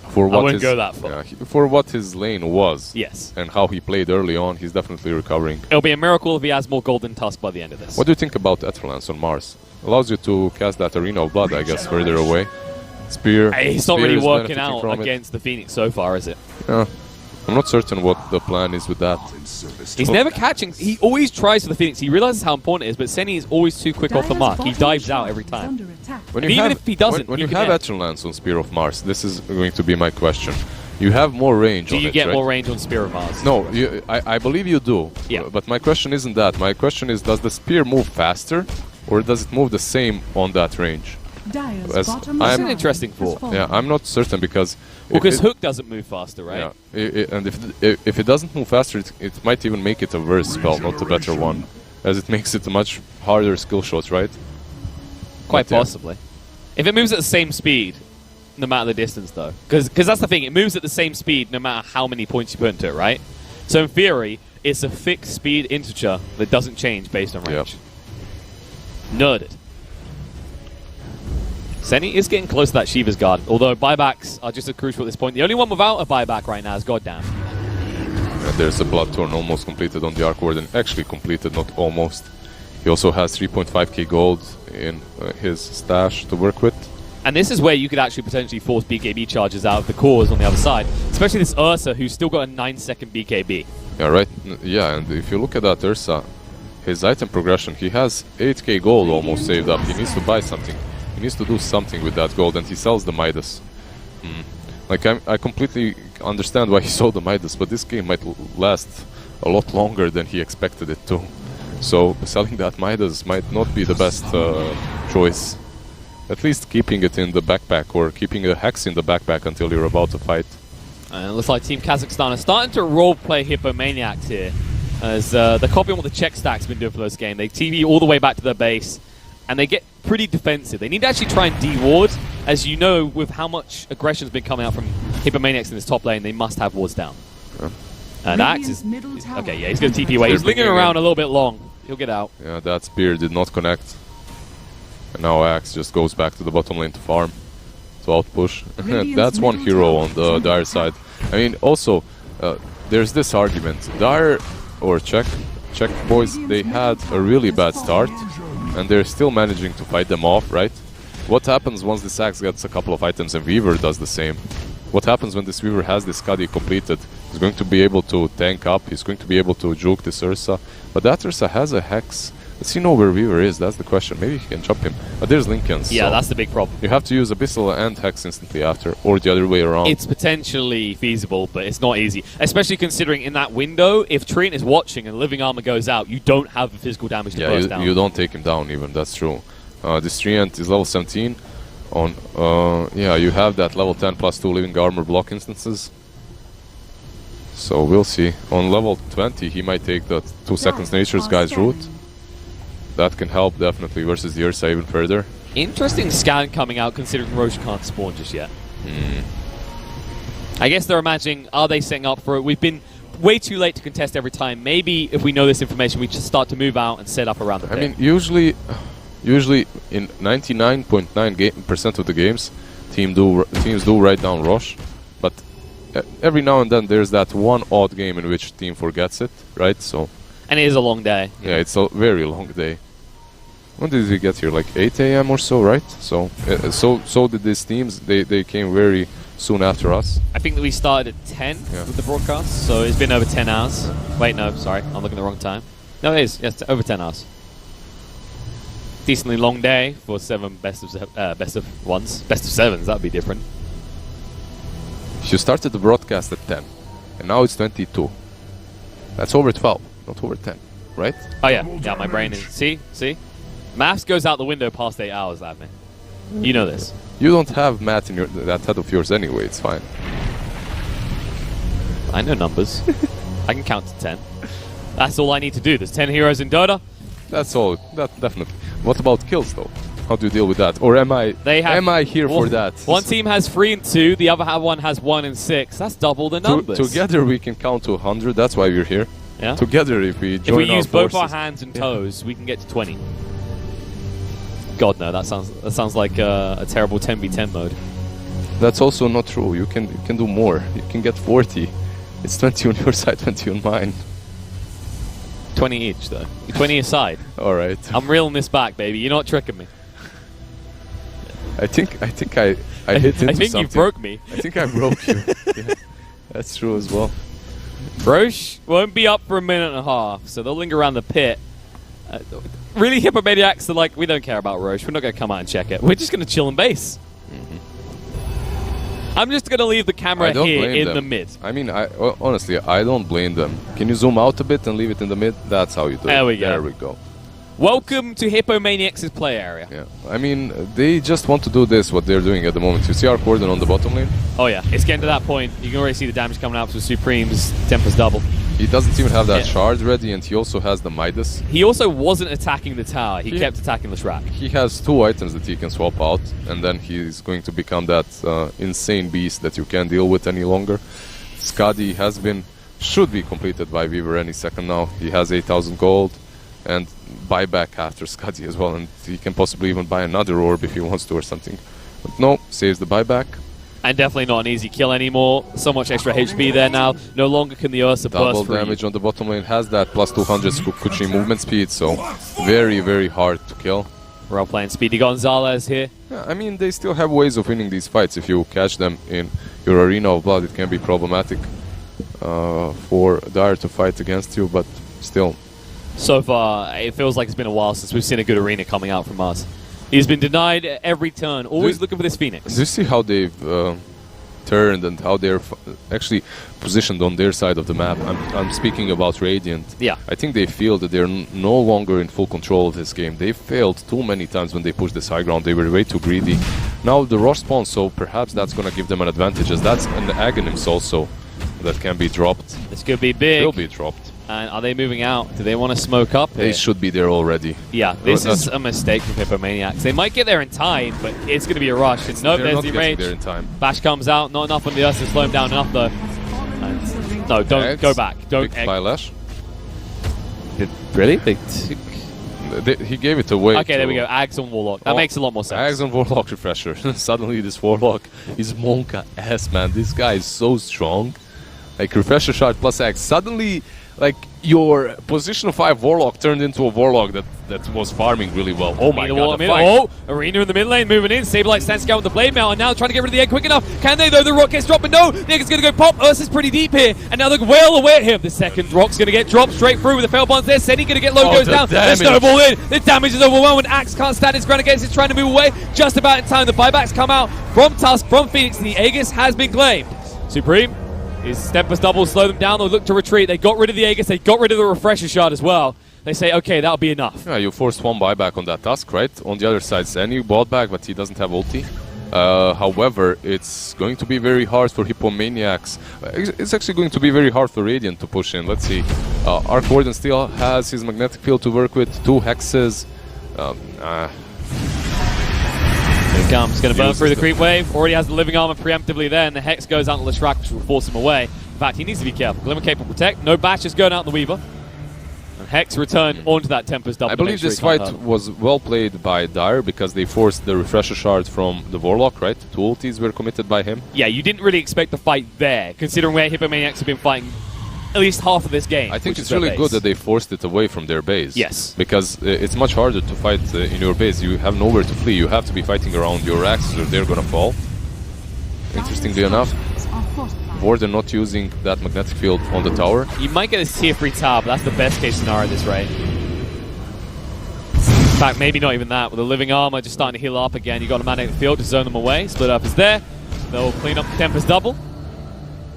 Speaker 1: For what
Speaker 2: wouldn't
Speaker 1: his,
Speaker 2: go that far.
Speaker 1: Yeah, for what his lane was.
Speaker 2: Yes.
Speaker 1: And how he played early on, he's definitely recovering.
Speaker 2: It'll be a miracle if he has more Golden Tusk by the end of this.
Speaker 1: What do you think about Etherlance on Mars? Allows you to cast that Arena of Blood, I guess, further away. Spear.
Speaker 2: It's not
Speaker 1: Spear
Speaker 2: really
Speaker 1: is
Speaker 2: working
Speaker 1: benefiting
Speaker 2: out
Speaker 1: from it.
Speaker 2: against the Phoenix so far, is it?
Speaker 1: Yeah. I'm not certain what the plan is with that.
Speaker 2: He's never catching. He always tries for the Phoenix. He realizes how important it is, but Senny is always too quick off the mark. He dives out every time.
Speaker 1: When
Speaker 2: And even if he doesn't,
Speaker 1: when
Speaker 2: you
Speaker 1: you
Speaker 2: can
Speaker 1: have
Speaker 2: net.
Speaker 1: Etherlance on Spear of Mars, this is going to be my question. You have more range
Speaker 2: Do
Speaker 1: on
Speaker 2: you
Speaker 1: it,
Speaker 2: get
Speaker 1: right?
Speaker 2: more range on Spear of Mars?
Speaker 1: No, I believe you do.
Speaker 2: Yeah.
Speaker 1: But my question isn't that. My question is, does the spear move faster, or does it move the same on that range?
Speaker 3: That's
Speaker 2: That's an interesting thought.
Speaker 1: Yeah, I'm not certain because...
Speaker 2: Because Hook doesn't move faster, right?
Speaker 1: Yeah, and if it doesn't move faster, it might even make it a worse spell, not a better one, as it makes it a much harder skill shot, right?
Speaker 2: Quite
Speaker 1: But, yeah.
Speaker 2: possibly. If it moves at the same speed, no matter the distance, though. Because that's the thing, it moves at the same speed no matter how many points you put into it, right? So in theory, it's a fixed speed integer that doesn't change based on range. Nerded. Senny is getting close to that Shiva's Guard, although buybacks are just as crucial at this point. The only one without a buyback right now is Goddamn.
Speaker 1: There's a Bloodthorn almost completed on the Arc Warden. Actually completed, not almost. He also has 3.5k gold in his stash to work with.
Speaker 2: And this is where you could actually potentially force BKB charges out of the cores on the other side. Especially this Ursa, who's still got a 9-second BKB.
Speaker 1: Yeah, right. Yeah, and if you look at that Ursa, his item progression, he has 8k gold almost saved up. He needs to buy something. He needs to do something with that gold, and he sells the Midas. Like, I completely understand why he sold the Midas, but this game might last a lot longer than he expected it to. So, selling that Midas might not be the best choice. At least keeping it in the backpack, or keeping a Hex in the backpack until you're about to fight.
Speaker 2: And it looks like Team Kazakhstan are starting to roleplay HIPPOMANIACS here, as they're copying what the Czech stack's been doing for this game. They TV all the way back to their base, and they get pretty defensive. They need to actually try and de-ward. As you know, with how much aggression's been coming out from HIPPOMANIACS in this top lane, they must have wards down. And Axe is... Okay, yeah, he's going to TP away. He's lingering around a little bit long. He'll get out.
Speaker 1: Yeah, that spear did not connect. And now Axe just goes back to the bottom lane to farm. To outpush. That's one hero on the Dire side. I mean, also, there's this argument. Dire, or Czech boys, they had a really bad start. and they're still managing to fight them off, right? What happens once this Axe gets a couple of items and Weaver does the same? What happens when this Weaver has this Skadi completed? He's going to be able to tank up, he's going to be able to juke this Ursa, but that Ursa has a Hex. Does he know where Weaver is? That's the question. Maybe he can jump him. But there's Lincolns.
Speaker 2: Yeah,
Speaker 1: so
Speaker 2: that's the big problem.
Speaker 1: you have to use Abyssal and Hex instantly after, or the other way around.
Speaker 2: It's potentially feasible, but it's not easy. Especially considering in that window, if Treant is watching and Living Armor goes out, you don't have the physical damage to burst down.
Speaker 1: You don't take him down even, that's true. This Treant is level 17. On yeah, you have that level 10 plus 2 Living Armor block instances. So we'll see. On level 20, he might take the 2 seconds Nature's Guy's route. That can help definitely versus the Ursa even further.
Speaker 2: Interesting scan coming out considering Roche can't spawn just yet. I guess they're imagining, are they setting up for it? We've been way too late to contest every time. Maybe if we know this information, we just start to move out and set up around the pit.
Speaker 1: I mean, usually in 99.9% of the games, teams do write down Roche, but every now and then there's that one odd game in which team forgets it, right? So.
Speaker 2: And it is a long day.
Speaker 1: Yeah, it's a very long day. When did we get here? Like 8 a.m. or so, right? So, so did these teams. They came very soon after us.
Speaker 2: I think that we started at 10 with the broadcast, so it's been over 10 hours. Wait, no, sorry, I'm looking at the wrong time. No, it is. Yes, over 10 hours. Decently long day for 7 best of ones, best of 7s. That'd be different.
Speaker 1: You started the broadcast at 10, and now it's 22. That's over 12, not over 10, right?
Speaker 2: Oh yeah, yeah. My brain is. See. Maths goes out the window past 8 hours, Admin. You know this.
Speaker 1: You don't have math in that head of yours anyway. It's fine.
Speaker 2: I know numbers. I can count to 10. That's all I need to do. There's 10 heroes in Dota.
Speaker 1: That's all. That definitely. What about kills though? How do you deal with that? Or am I here for that?
Speaker 2: One team has 3 and 2. The other one has 1 and 6. That's double the numbers.
Speaker 1: Together we can count to 100. That's why we're here.
Speaker 2: Yeah.
Speaker 1: Together, if we join
Speaker 2: use both
Speaker 1: forces,
Speaker 2: our hands and toes, we can get to 20. God no, that sounds like a terrible 10v10 mode.
Speaker 1: That's also not true. You can do more. You can get 40. It's 20 on your side, 20 on mine.
Speaker 2: 20 each though. 20 aside.
Speaker 1: All right.
Speaker 2: I'm reeling this back, baby. You're not tricking me.
Speaker 1: I think I hit into
Speaker 2: I think
Speaker 1: something.
Speaker 2: you broke me.
Speaker 1: I think I broke you. Yeah, that's true as well.
Speaker 2: Roche won't be up for a minute and a half, so they'll linger around the pit. Really, Hippomaniacs are like, we don't care about Roche. We're not going to come out and check it. We're just going to chill and base. I'm just going to leave the camera here in the mid.
Speaker 1: I mean, honestly, I don't blame them. Can you zoom out a bit and leave it in the mid? That's how you do it.
Speaker 2: There we go.
Speaker 1: There we go.
Speaker 2: Welcome to Hippomaniacs' play area.
Speaker 1: Yeah, I mean, they just want to do this, what they're doing at the moment. You see our cordon on the bottom lane?
Speaker 2: Oh yeah, it's getting to that point. You can already see the damage coming out to Supreme's Tempest double.
Speaker 1: He doesn't even have that shard ready, and he also has the Midas.
Speaker 2: He also wasn't attacking the tower. He kept attacking the Shrek.
Speaker 1: He has 2 items that he can swap out, and then he's going to become that insane beast that you can't deal with any longer. Skadi should be completed by Weaver any second now. He has 8,000 gold. And buyback after Skadi as well, and he can possibly even buy another orb if he wants to or something. But no, saves the buyback.
Speaker 2: And definitely not an easy kill anymore. So much extra HP there now. No longer can the Ursa burst
Speaker 1: Double damage on the bottom lane. Has that plus 200 Kuchi movement speed, so very, very hard to kill.
Speaker 2: We're all playing Speedy Gonzalez here.
Speaker 1: Yeah, I mean, they still have ways of winning these fights. If you catch them in your arena of blood, it can be problematic for Dire to fight against you, but still.
Speaker 2: So far, it feels like it's been a while since we've seen a good arena coming out from us. He's been denied every turn, always looking for this Phoenix.
Speaker 1: Do you see how they've turned and how they're actually positioned on their side of the map? I'm speaking about Radiant.
Speaker 2: Yeah.
Speaker 1: I think they feel that they're no longer in full control of this game. They failed too many times when they pushed this high ground. They were way too greedy. Now the Rosh spawns, so perhaps that's going to give them an advantage, as that's an Aghanims also that can be dropped.
Speaker 2: This could be big.
Speaker 1: Will be dropped.
Speaker 2: And are they moving out? Do they want to smoke up here?
Speaker 1: They should be there already.
Speaker 2: Yeah, this is a mistake from Hippomaniacs. They might get there in time, but it's going to be a rush. And nope, there's the rage.
Speaker 1: There in time.
Speaker 2: Bash comes out, not enough on the Ursa to slow him down enough though. No, don't
Speaker 1: Eggs.
Speaker 2: go back. Don't
Speaker 1: Big Flylash.
Speaker 2: Really?
Speaker 1: He gave it away.
Speaker 2: Okay, there we go. Ags on Warlock. That makes a lot more sense.
Speaker 1: Ags on Warlock refresher. Suddenly this Warlock is Monka ass, man. This guy is so strong. Like refresher shot plus Ags. Suddenly like your position 5 Warlock turned into a Warlock that was farming really well. Oh my god, the fight.
Speaker 2: Oh, Arena in the mid lane moving in. Saberlight stands scout with the blade mail, and now trying to get rid of the egg quick enough. Can they though? The rock gets dropped, but no, the egg is going to go pop. Ursa's pretty deep here, and now they're well aware here. The second rock's going to get dropped straight through with the fail bonds there. Senny going to get low, goes down. The snowball in. The damage is overwhelming. Axe can't stand his ground against it, trying to move away. Just about in time. The buybacks come out from Tusk, from Phoenix, and the Aegis has been claimed. Supreme. His Tempest double slow them down. They'll look to retreat. They got rid of the Aegis. They got rid of the Refresher Shard as well. They say, okay, that'll be enough.
Speaker 1: Yeah, you forced one buyback on that Tusk, right? On the other side, Zenny bought back, but he doesn't have ulti. However, it's going to be very hard for HIPPOMANIACS. It's actually going to be very hard for Radiant to push in. Let's see. Arc Warden still has his magnetic field to work with. 2 hexes.
Speaker 2: Here it comes. Going to burn through the creep wave. Already has the living armor preemptively there, and the hex goes out to Leshrac, which will force him away. In fact, he needs to be careful. Glimmer Cape will protect. No bashes going out in the Weaver. And Hex returned onto that Tempest double.
Speaker 1: I believe this fight was well played by Dire because they forced the Refresher Shard from the Warlock, right? 2 ultis were committed by him.
Speaker 2: Yeah, you didn't really expect the fight there, considering where HIPPOMANIACS have been fighting at least half of this game.
Speaker 1: I think it's really good that they forced it away from their base.
Speaker 2: Yes.
Speaker 1: Because it's much harder to fight in your base. You have nowhere to flee. You have to be fighting around your axes or they're gonna fall. Interestingly enough, Warden not using that magnetic field on the tower.
Speaker 2: You might get a tier 3 tower, but that's the best case scenario at this rate. In fact, maybe not even that. With the living armor just starting to heal up again, you got a magnetic field to zone them away. Split up is there. They'll clean up the Tempest double.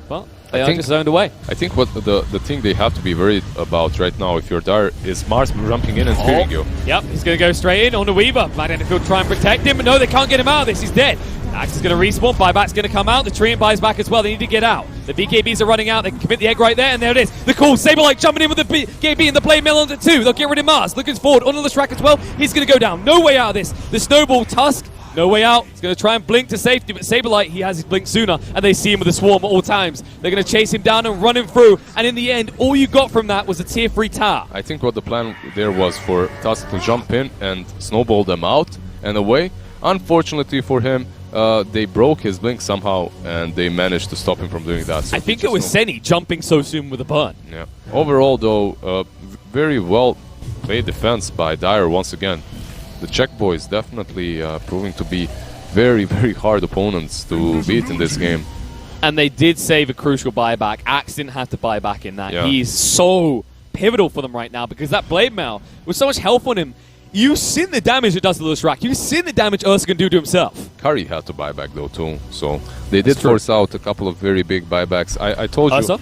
Speaker 2: But they are just zoned away.
Speaker 1: I think what the thing they have to be worried about right now, if you're Dire, is Mars jumping in and spearing you.
Speaker 2: Yep, he's going to go straight in on the Weaver. Magnetic field try and protect him, but no, they can't get him out of this. He's dead. Axe is going to respawn. Buyback's going to come out. The Treant buys back as well. They need to get out. The BKBs are running out. They can commit the egg right there, and there it is. The cool Saberlight jumping in with the BKB and the blade mail onto 2. They'll get rid of Mars. Looking forward onto the Leshrac as well. He's going to go down. No way out of this. The Snowball Tusk. No way out. He's going to try and blink to safety, but Saberlight, he has his blink sooner, and they see him with a swarm at all times. They're going to chase him down and run him through, and in the end, all you got from that was a tier 3 tower.
Speaker 1: I think what the plan there was for Tusk to jump in and snowball them out and away. Unfortunately for him, they broke his blink somehow, and they managed to stop him from doing that. So
Speaker 2: I think it was Senny jumping so soon with a burn.
Speaker 1: Yeah. Overall, though, very well played defense by Dire once again. The Czech boys definitely proving to be very, very hard opponents to beat in this game.
Speaker 2: And they did save a crucial buyback. Axe didn't have to buy back in that.
Speaker 1: Yeah.
Speaker 2: He's so pivotal for them right now because that blade mail with so much health on him. You've seen the damage it does to Leshrac. You've seen the damage Ursa can do to himself.
Speaker 1: Curry had to buy back though too, so they did force out a couple of very big buybacks. I told
Speaker 2: Ursa?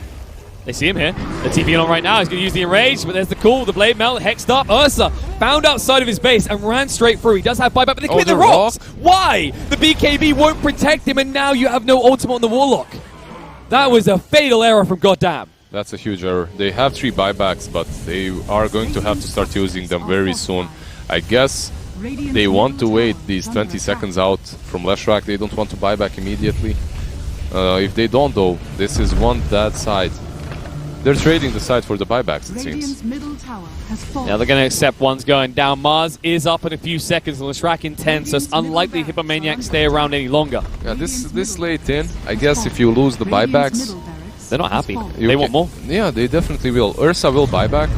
Speaker 2: They see him here. The TP on right now. He's going to use the enrage, but there's the cool, the blade melt, hexed up. Ursa found outside of his base and ran straight through. He does have buyback, but they commit the rocks. Why? The BKB won't protect him, and now you have no ultimate on the Warlock. That was a fatal error from Goddamn.
Speaker 1: That's a huge error. They have 3 buybacks, but they are going to have to start using them very soon. I guess they want to wait these 20 seconds out from Leshrac. They don't want to buy back immediately. If they don't, though, this is one bad side. They're trading the side for the buybacks, it seems.
Speaker 2: Now they're going to accept one's going down. Mars is up in a few seconds, and Leshrac in 10, so it's unlikely HIPPOMANIACS stay around any longer.
Speaker 1: Yeah, this late in, I guess if you lose the buybacks...
Speaker 2: They're not happy. They want more.
Speaker 1: Yeah, they definitely will. Ursa will buy back.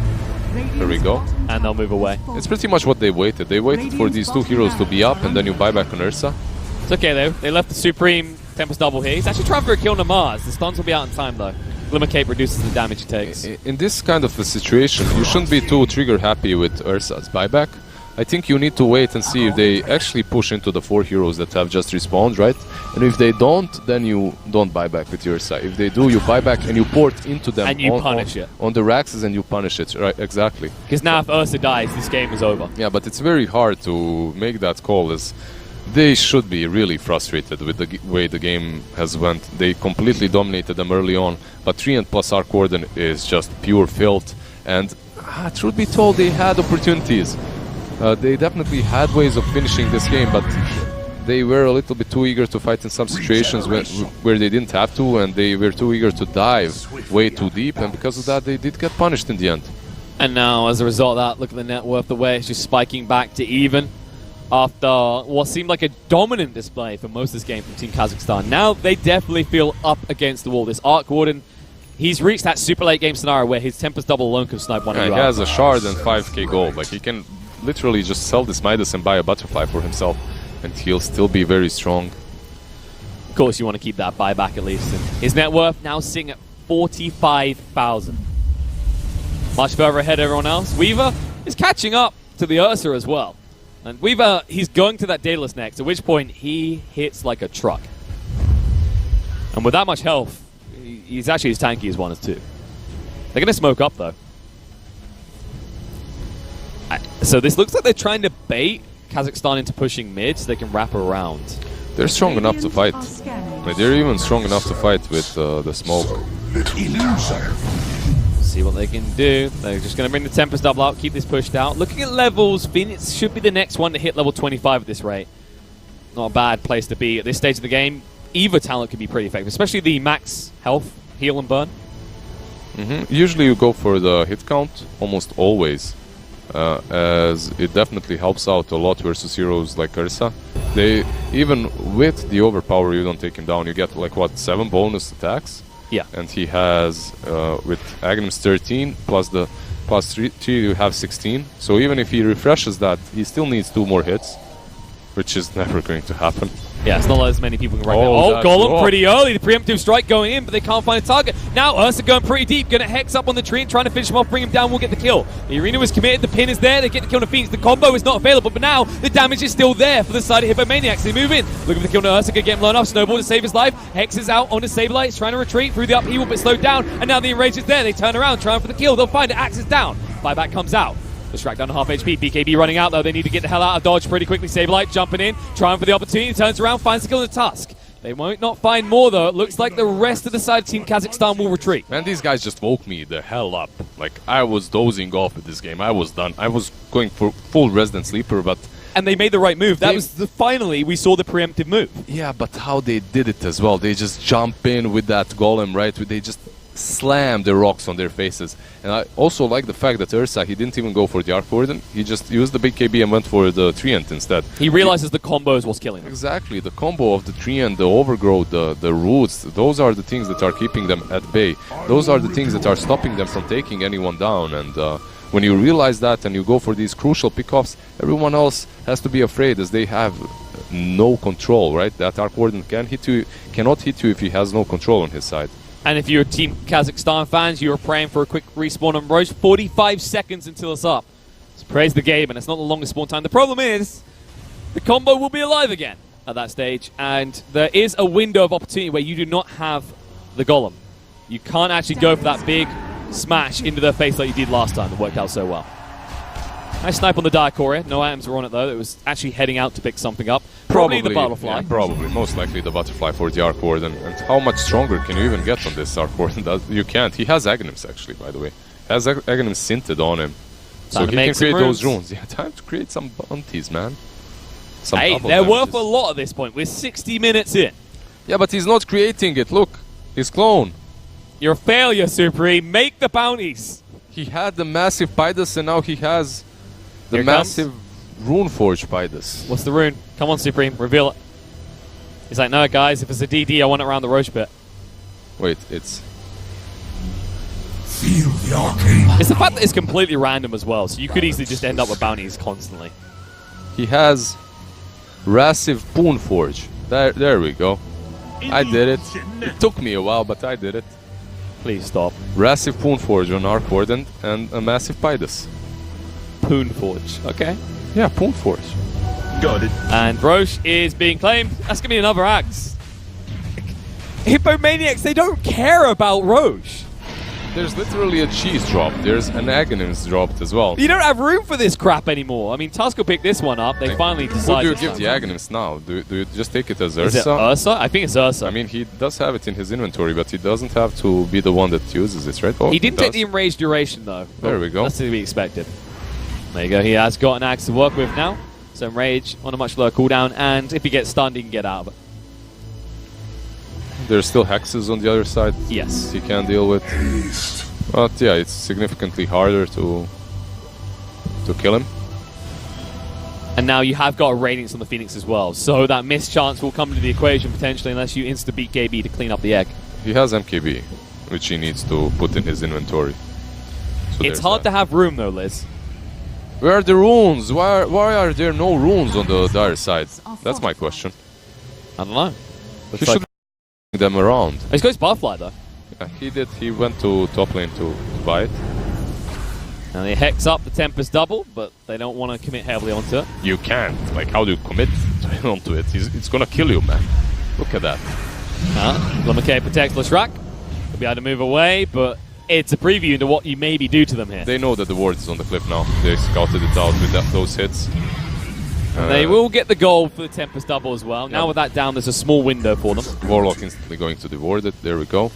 Speaker 1: There we go.
Speaker 2: And they'll move away.
Speaker 1: It's pretty much what they waited. They waited for these 2 heroes to be up, and then you buy back on Ursa.
Speaker 2: It's okay, though. They left the Supreme Tempest double here. He's actually trying for a kill on Mars. The stuns will be out in time, though. Glimmer Cape reduces the damage he takes.
Speaker 1: In this kind of a situation, you shouldn't be too trigger happy with Ursa's buyback. I think you need to wait and see if they actually push into the 4 heroes that have just respawned, right? And if they don't, then you don't buy back with Ursa. If they do, you buy back and you port into them.
Speaker 2: And you punish it.
Speaker 1: On the Raxes, and you punish it, right? Exactly.
Speaker 2: Because now if Ursa dies, this game is over.
Speaker 1: Yeah, but it's very hard to make that call, as they should be really frustrated with the way the game has went. They completely dominated them early on, but Treant plus Arc Warden is just pure filth. And truth be told, they had opportunities. They definitely had ways of finishing this game, but they were a little bit too eager to fight in some situations where they didn't have to, and they were too eager to dive way too deep, and because of that they did get punished in the end.
Speaker 2: And now, as a result of that, look at the net worth away. It's just spiking back to even after what seemed like a dominant display for most of this game from Team Kazakhstan. Now they definitely feel up against the wall. This Arc Warden, He's reached that super late game scenario where his Tempest double alone can snipe one of
Speaker 1: Yeah,
Speaker 2: you
Speaker 1: he
Speaker 2: out.
Speaker 1: has a shard and 5k gold. Like, he can literally just sell this Midas and buy a butterfly for himself, and he'll still be very strong.
Speaker 2: Of course, you want to keep that buyback at least. And his net worth now sitting at 45,000. Much further ahead of everyone else. Weaver is catching up to the Ursa as well. And Weaver, he's going to that Daedalus next, at which point he hits like a truck. And with that much health, he's actually as tanky as one as two. They're going to smoke up, though. So this looks like they're trying to bait Kazakhstan into pushing mid so they can wrap around.
Speaker 1: They're strong enough to fight.
Speaker 3: Are scanning.
Speaker 1: Like, they're even strong enough to fight with the smoke.
Speaker 2: See what they can do. They're just going to bring the Tempest double out, keep this pushed out. Looking at levels, Phoenix should be the next one to hit level 25 at this rate. Not a bad place to be at this stage of the game. Either talent can be pretty effective, especially the max health, heal and burn.
Speaker 1: Usually you go for the hit count, almost always, as it definitely helps out a lot versus heroes like Ursa. They, even with the overpower, you don't take him down. You get like, what, 7 bonus attacks?
Speaker 2: Yeah.
Speaker 1: And he has, with Aghanim's 13, plus the plus 3, you have 16. So even if he refreshes that, he still needs 2 more hits, which is never going to happen.
Speaker 2: Yeah, it's not as many people can right
Speaker 1: Oh,
Speaker 2: now. Oh,
Speaker 1: that's
Speaker 2: Golem
Speaker 1: raw.
Speaker 2: pretty early. The preemptive strike going in, but they can't find a target. Now Ursa going pretty deep, going to hex up on the tree and trying to finish him off, bring him down, will get the kill. The arena was committed, the pin is there, they get the kill on the Phoenix. The combo is not available, but now the damage is still there for the side of Hippomaniacs. They move in, looking for the kill on Ursa, going to get him blown off. Snowball to save his life. Hex is out on the Saberlight, he's trying to retreat through the upheaval, but slowed down. And now the enrage is there, they turn around, trying for the kill. They'll find it, Axe is down. Buyback comes out. The Shrek down to half HP. BKB running out though. They need to get the hell out of dodge pretty quickly. Saberlight jumping in, trying for the opportunity. Turns around, finds the kill in the Tusk. They won't not find more though. It looks like the rest of the side team Kazakhstan will retreat.
Speaker 1: Man, these guys just woke me the hell up. Like, I was dozing off with this game. I was done. I was going for full Resident Sleeper, but...
Speaker 2: And they made the right move. That was finally we saw the preemptive move.
Speaker 1: Yeah, but how they did it as well. They just jump in with that golem, right? They just slam the rocks on their faces. And I also like the fact that Ursa, he didn't even go for the Arc Warden. He just used the big KB and went for the Treant instead.
Speaker 2: He realizes the combos was killing him.
Speaker 1: Exactly. The combo of the Treant, the Overgrowth, the Roots, those are the things that are keeping them at bay. Those are the things that are stopping them from taking anyone down. And when you realize that and you go for these crucial pickoffs, everyone else has to be afraid as they have no control, right? That Arc Warden cannot hit you if he has no control on his side.
Speaker 2: And if you're Team Kazakhstan fans, you're praying for a quick respawn on Roche. 45 seconds until it's up. So praise the game, and it's not the longest spawn time. The problem is, the combo will be alive again at that stage, and there is a window of opportunity where you do not have the Golem. You can't actually go for that big smash into their face like you did last time that worked out so well. Nice snipe on the Diacoria. No items were on it though. It was actually heading out to pick something up. Probably the Butterfly.
Speaker 1: Yeah, probably. Most likely the Butterfly for the Arc Warden. And how much stronger can you even get on this Arc Warden? You can't. He has Aghanims actually, by the way. He has Aghanims Sinted on him. So he can create those runes. Yeah, time to create some bounties, man.
Speaker 2: Hey, they're worth a lot at this point. We're 60 minutes in.
Speaker 1: Yeah, but he's not creating it. Look, his clone.
Speaker 2: You're a failure, Supreme. Make the bounties.
Speaker 1: He had the massive Pydus and now he has the massive Runeforge Pydus.
Speaker 2: What's the rune? Come on, Supreme. Reveal it. He's like, no, guys, if it's a DD, I want it around the Roche bit.
Speaker 1: Wait, it's...
Speaker 4: Feel the arcane.
Speaker 2: It's the fact that it's completely random as well, so you could easily just end up with bounties constantly.
Speaker 1: He has Rassive Poonforge. There we go. I did it. It took me a while, but I did it.
Speaker 2: Please stop.
Speaker 1: Rassive Poonforge on Arc Warden and a massive Pydus.
Speaker 2: Poonforge. Okay.
Speaker 1: Yeah, Poonforge.
Speaker 4: Got it.
Speaker 2: And Roche is being claimed. That's going to be another axe. Hippomaniacs, they don't care about Roche.
Speaker 1: There's literally a cheese drop. There's an Aghanims dropped as well.
Speaker 2: You don't have room for this crap anymore. I mean, Tusk will pick this one up. They finally
Speaker 1: Who
Speaker 2: decide.
Speaker 1: do you give the Aghanims now? Do you just take it as
Speaker 2: Is it
Speaker 1: Ursa?
Speaker 2: Ursa? I think it's Ursa.
Speaker 1: I mean, he does have it in his inventory, but he doesn't have to be the one that uses it, right? Oh,
Speaker 2: he didn't
Speaker 1: does.
Speaker 2: take the enraged duration, though.
Speaker 1: There we go.
Speaker 2: That's to be expected. There you go. He has got an axe to work with now. So enrage on a much lower cooldown, and if he gets stunned, he can get out of it.
Speaker 1: There's still hexes on the other side.
Speaker 2: Yes.
Speaker 1: He can deal with. But yeah, it's significantly harder to kill him.
Speaker 2: And now you have got a Radiance on the Phoenix as well, so that missed chance will come into the equation potentially unless you insta-beat KB to clean up the egg.
Speaker 1: He has MKB. which he needs to put in his inventory. So
Speaker 2: It's hard to have room though, Liz.
Speaker 1: Where are the runes? Why are there no runes on the dire side? That's my question.
Speaker 2: I don't know.
Speaker 1: He
Speaker 2: Looks like
Speaker 1: should them around.
Speaker 2: he's got his Barfly though.
Speaker 1: Yeah, he did. He went to top lane to buy it.
Speaker 2: And they hex up the Tempest double, but they don't want to commit heavily onto it.
Speaker 1: You can't. Like, how do you commit onto it? It's gonna kill you, man. Look at that.
Speaker 2: Lamake protects Leshrac. He'll be able to move away, but it's a preview into what you maybe do to them here.
Speaker 1: They know that the ward is on the cliff now. They scouted it out with those hits.
Speaker 2: And they will get the gold for the Tempest double as well. Now with that down, there's a small window for them.
Speaker 1: Warlock instantly going to ward it. There we go.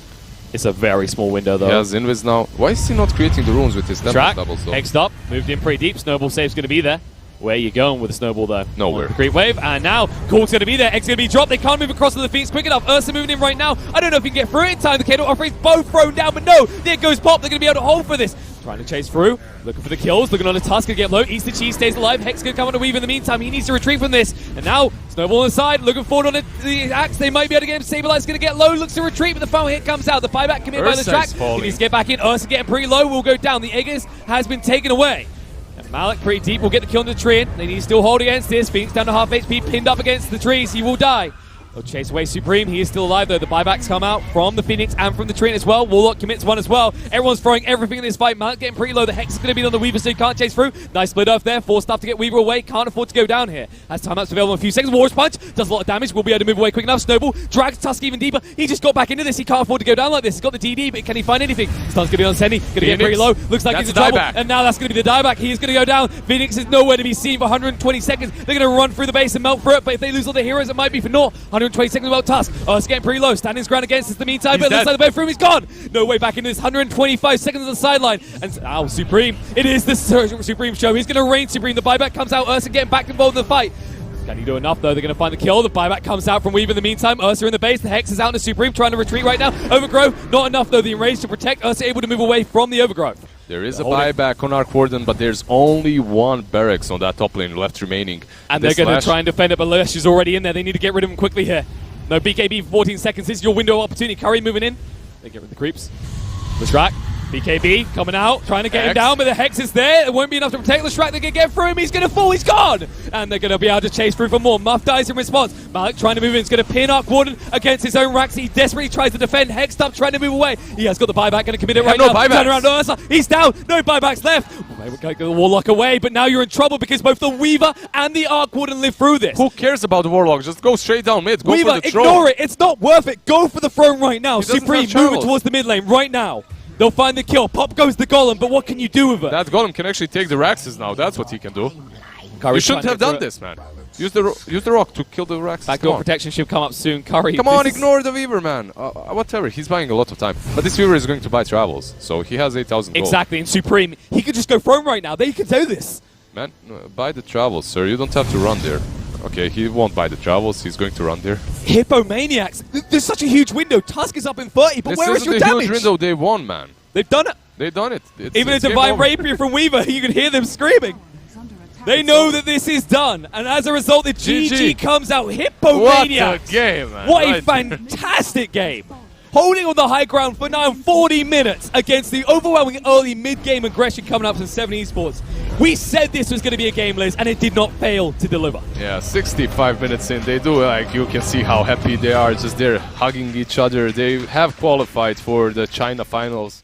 Speaker 2: It's a very small window though.
Speaker 1: He has Invis now. Why is he not creating the runes with his Tempest doubles though?
Speaker 2: Hexed up, moved in pretty deep. Snowball save's going to be there. Where are you going with the Snowball though?
Speaker 1: Nowhere.
Speaker 2: The creep wave, and now Cork's going to be there. Egg's going to be dropped. They can't move across to the Phoenix quick enough. Ursa moving in right now. I don't know if he can get through it in time. The Kato offering both thrown down, but no. There goes Pop. They're going to be able to hold for this. Trying to chase through. Looking for the kills. Looking on the Tusk to get low. Eats the cheese, stays alive. Hex going to come on to Weave in the meantime. He needs to retreat from this. And now Snowball on the side. Looking forward on the axe. They might be able to get him stabilized. Going to get low. Looks to retreat, but the final hit comes out. The buyback committed by the track. He needs to get back in. Ursa getting pretty low. Will go down. The Aegis has been taken away. And Malik pretty deep will get the kill on the tree. They need to still hold against this. Phoenix down to half HP, pinned up against the trees. He will die. They'll chase away Supreme. He is still alive though. The buybacks come out from the Phoenix and from the tree as well. Warlock commits one as well. Everyone's throwing everything in this fight. Malik getting pretty low. The Hex is going to be on the Weaver, so he can't chase through. Nice split off there. Forced up to get Weaver away. Can't afford to go down here. Has timeouts available in a few seconds. War's Punch does a lot of damage. Will be able to move away quick enough. Snowball drags Tusk even deeper. He just got back into this. He can't afford to go down like this. He's got the DD, but can he find anything? Stun's going to be on Senny. Going to get pretty low. Looks like he's in trouble. And now that's going to be the dieback. He is going to go down. Phoenix is nowhere to be seen for 120 seconds. They're going to run through the base and melt through it, but if they lose all their heroes, it might be for naught. 120 seconds about Tusk. It's getting pretty low. Standing his ground against us in the meantime, but it looks like the boat room is gone. No way back into this. 125 seconds on the sideline. And Supreme. It is the Supreme show. He's going to reign Supreme. The buyback comes out. Ursa getting back involved in the fight. Can he do enough though? They're going to find the kill. The buyback comes out from Weaver in the meantime. Ursa in the base. The Hex is out into Supreme trying to retreat right now. Overgrow. Not enough though. The enrage to protect. Ursa able to move away from the Overgrowth.
Speaker 1: There is a buyback on Arc Warden, but there's only one barracks on that top lane left remaining.
Speaker 2: And they're going to try and defend it, but Lesh is already in there. They need to get rid of him quickly here. No BKB for 14 seconds. This is your window of opportunity. Curry moving in. They get rid of the creeps. Leshrac. BKB coming out, trying to get him down, but the Hex is there. It won't be enough to protect Leshrac. They're going to get through him. He's going to fall. He's gone. And they're going to be able to chase through for more. Muff dies in response. Malik trying to move in. He's going to pin Arc Warden against his own racks. He desperately tries to defend. Hexed up, trying to move away. He has got the buyback. Going to commit it right now. Turn around to Ursa. He's down. No buybacks left. We're going to get the Warlock away, but now you're in trouble because both the Weaver and the Arc Warden live through this.
Speaker 1: Who cares about the Warlock? Just go straight down mid. Go
Speaker 2: Weaver,
Speaker 1: for the throne.
Speaker 2: ignore it. It's not worth it. Go for the throne right now. Supreme moving towards the mid lane right now. They'll find the kill. Pop goes the Golem, but what can you do with it?
Speaker 1: That Golem can actually take the Raxes now. That's what he can do. You shouldn't have done this, man. Use the rock to kill the Raxes.
Speaker 2: Backdoor protection should come up soon. Curry.
Speaker 1: Come on, ignore the Weaver, man. Whatever. He's buying a lot of time. But this Weaver is going to buy travels, so he has 8,000 gold.
Speaker 2: Exactly. And Supreme, he could just go throne right now. They can do this.
Speaker 1: Man, buy the travels, sir. You don't have to run there. Okay, he won't buy the travels. He's going to run there.
Speaker 2: HIPPOMANIACS. There's such a huge window. Tusk is up in 30, but where is your damage?
Speaker 1: This is a huge window. They won, man.
Speaker 2: They've done it.
Speaker 1: They've done it.
Speaker 2: Even a Divine Rapier from Weaver, you can hear them screaming. They know that this is done, and as a result, the GG comes out. HIPPOMANIACS.
Speaker 1: What a game, man.
Speaker 2: What a fantastic game. Holding on the high ground for now 40 minutes against the overwhelming early mid-game aggression coming up from 7 Esports. We said this was going to be a game, Liz, and it did not fail to deliver.
Speaker 1: Yeah, 65 minutes in, they do, like, you can see how happy they are. Just they're hugging each other. They have qualified for the China finals.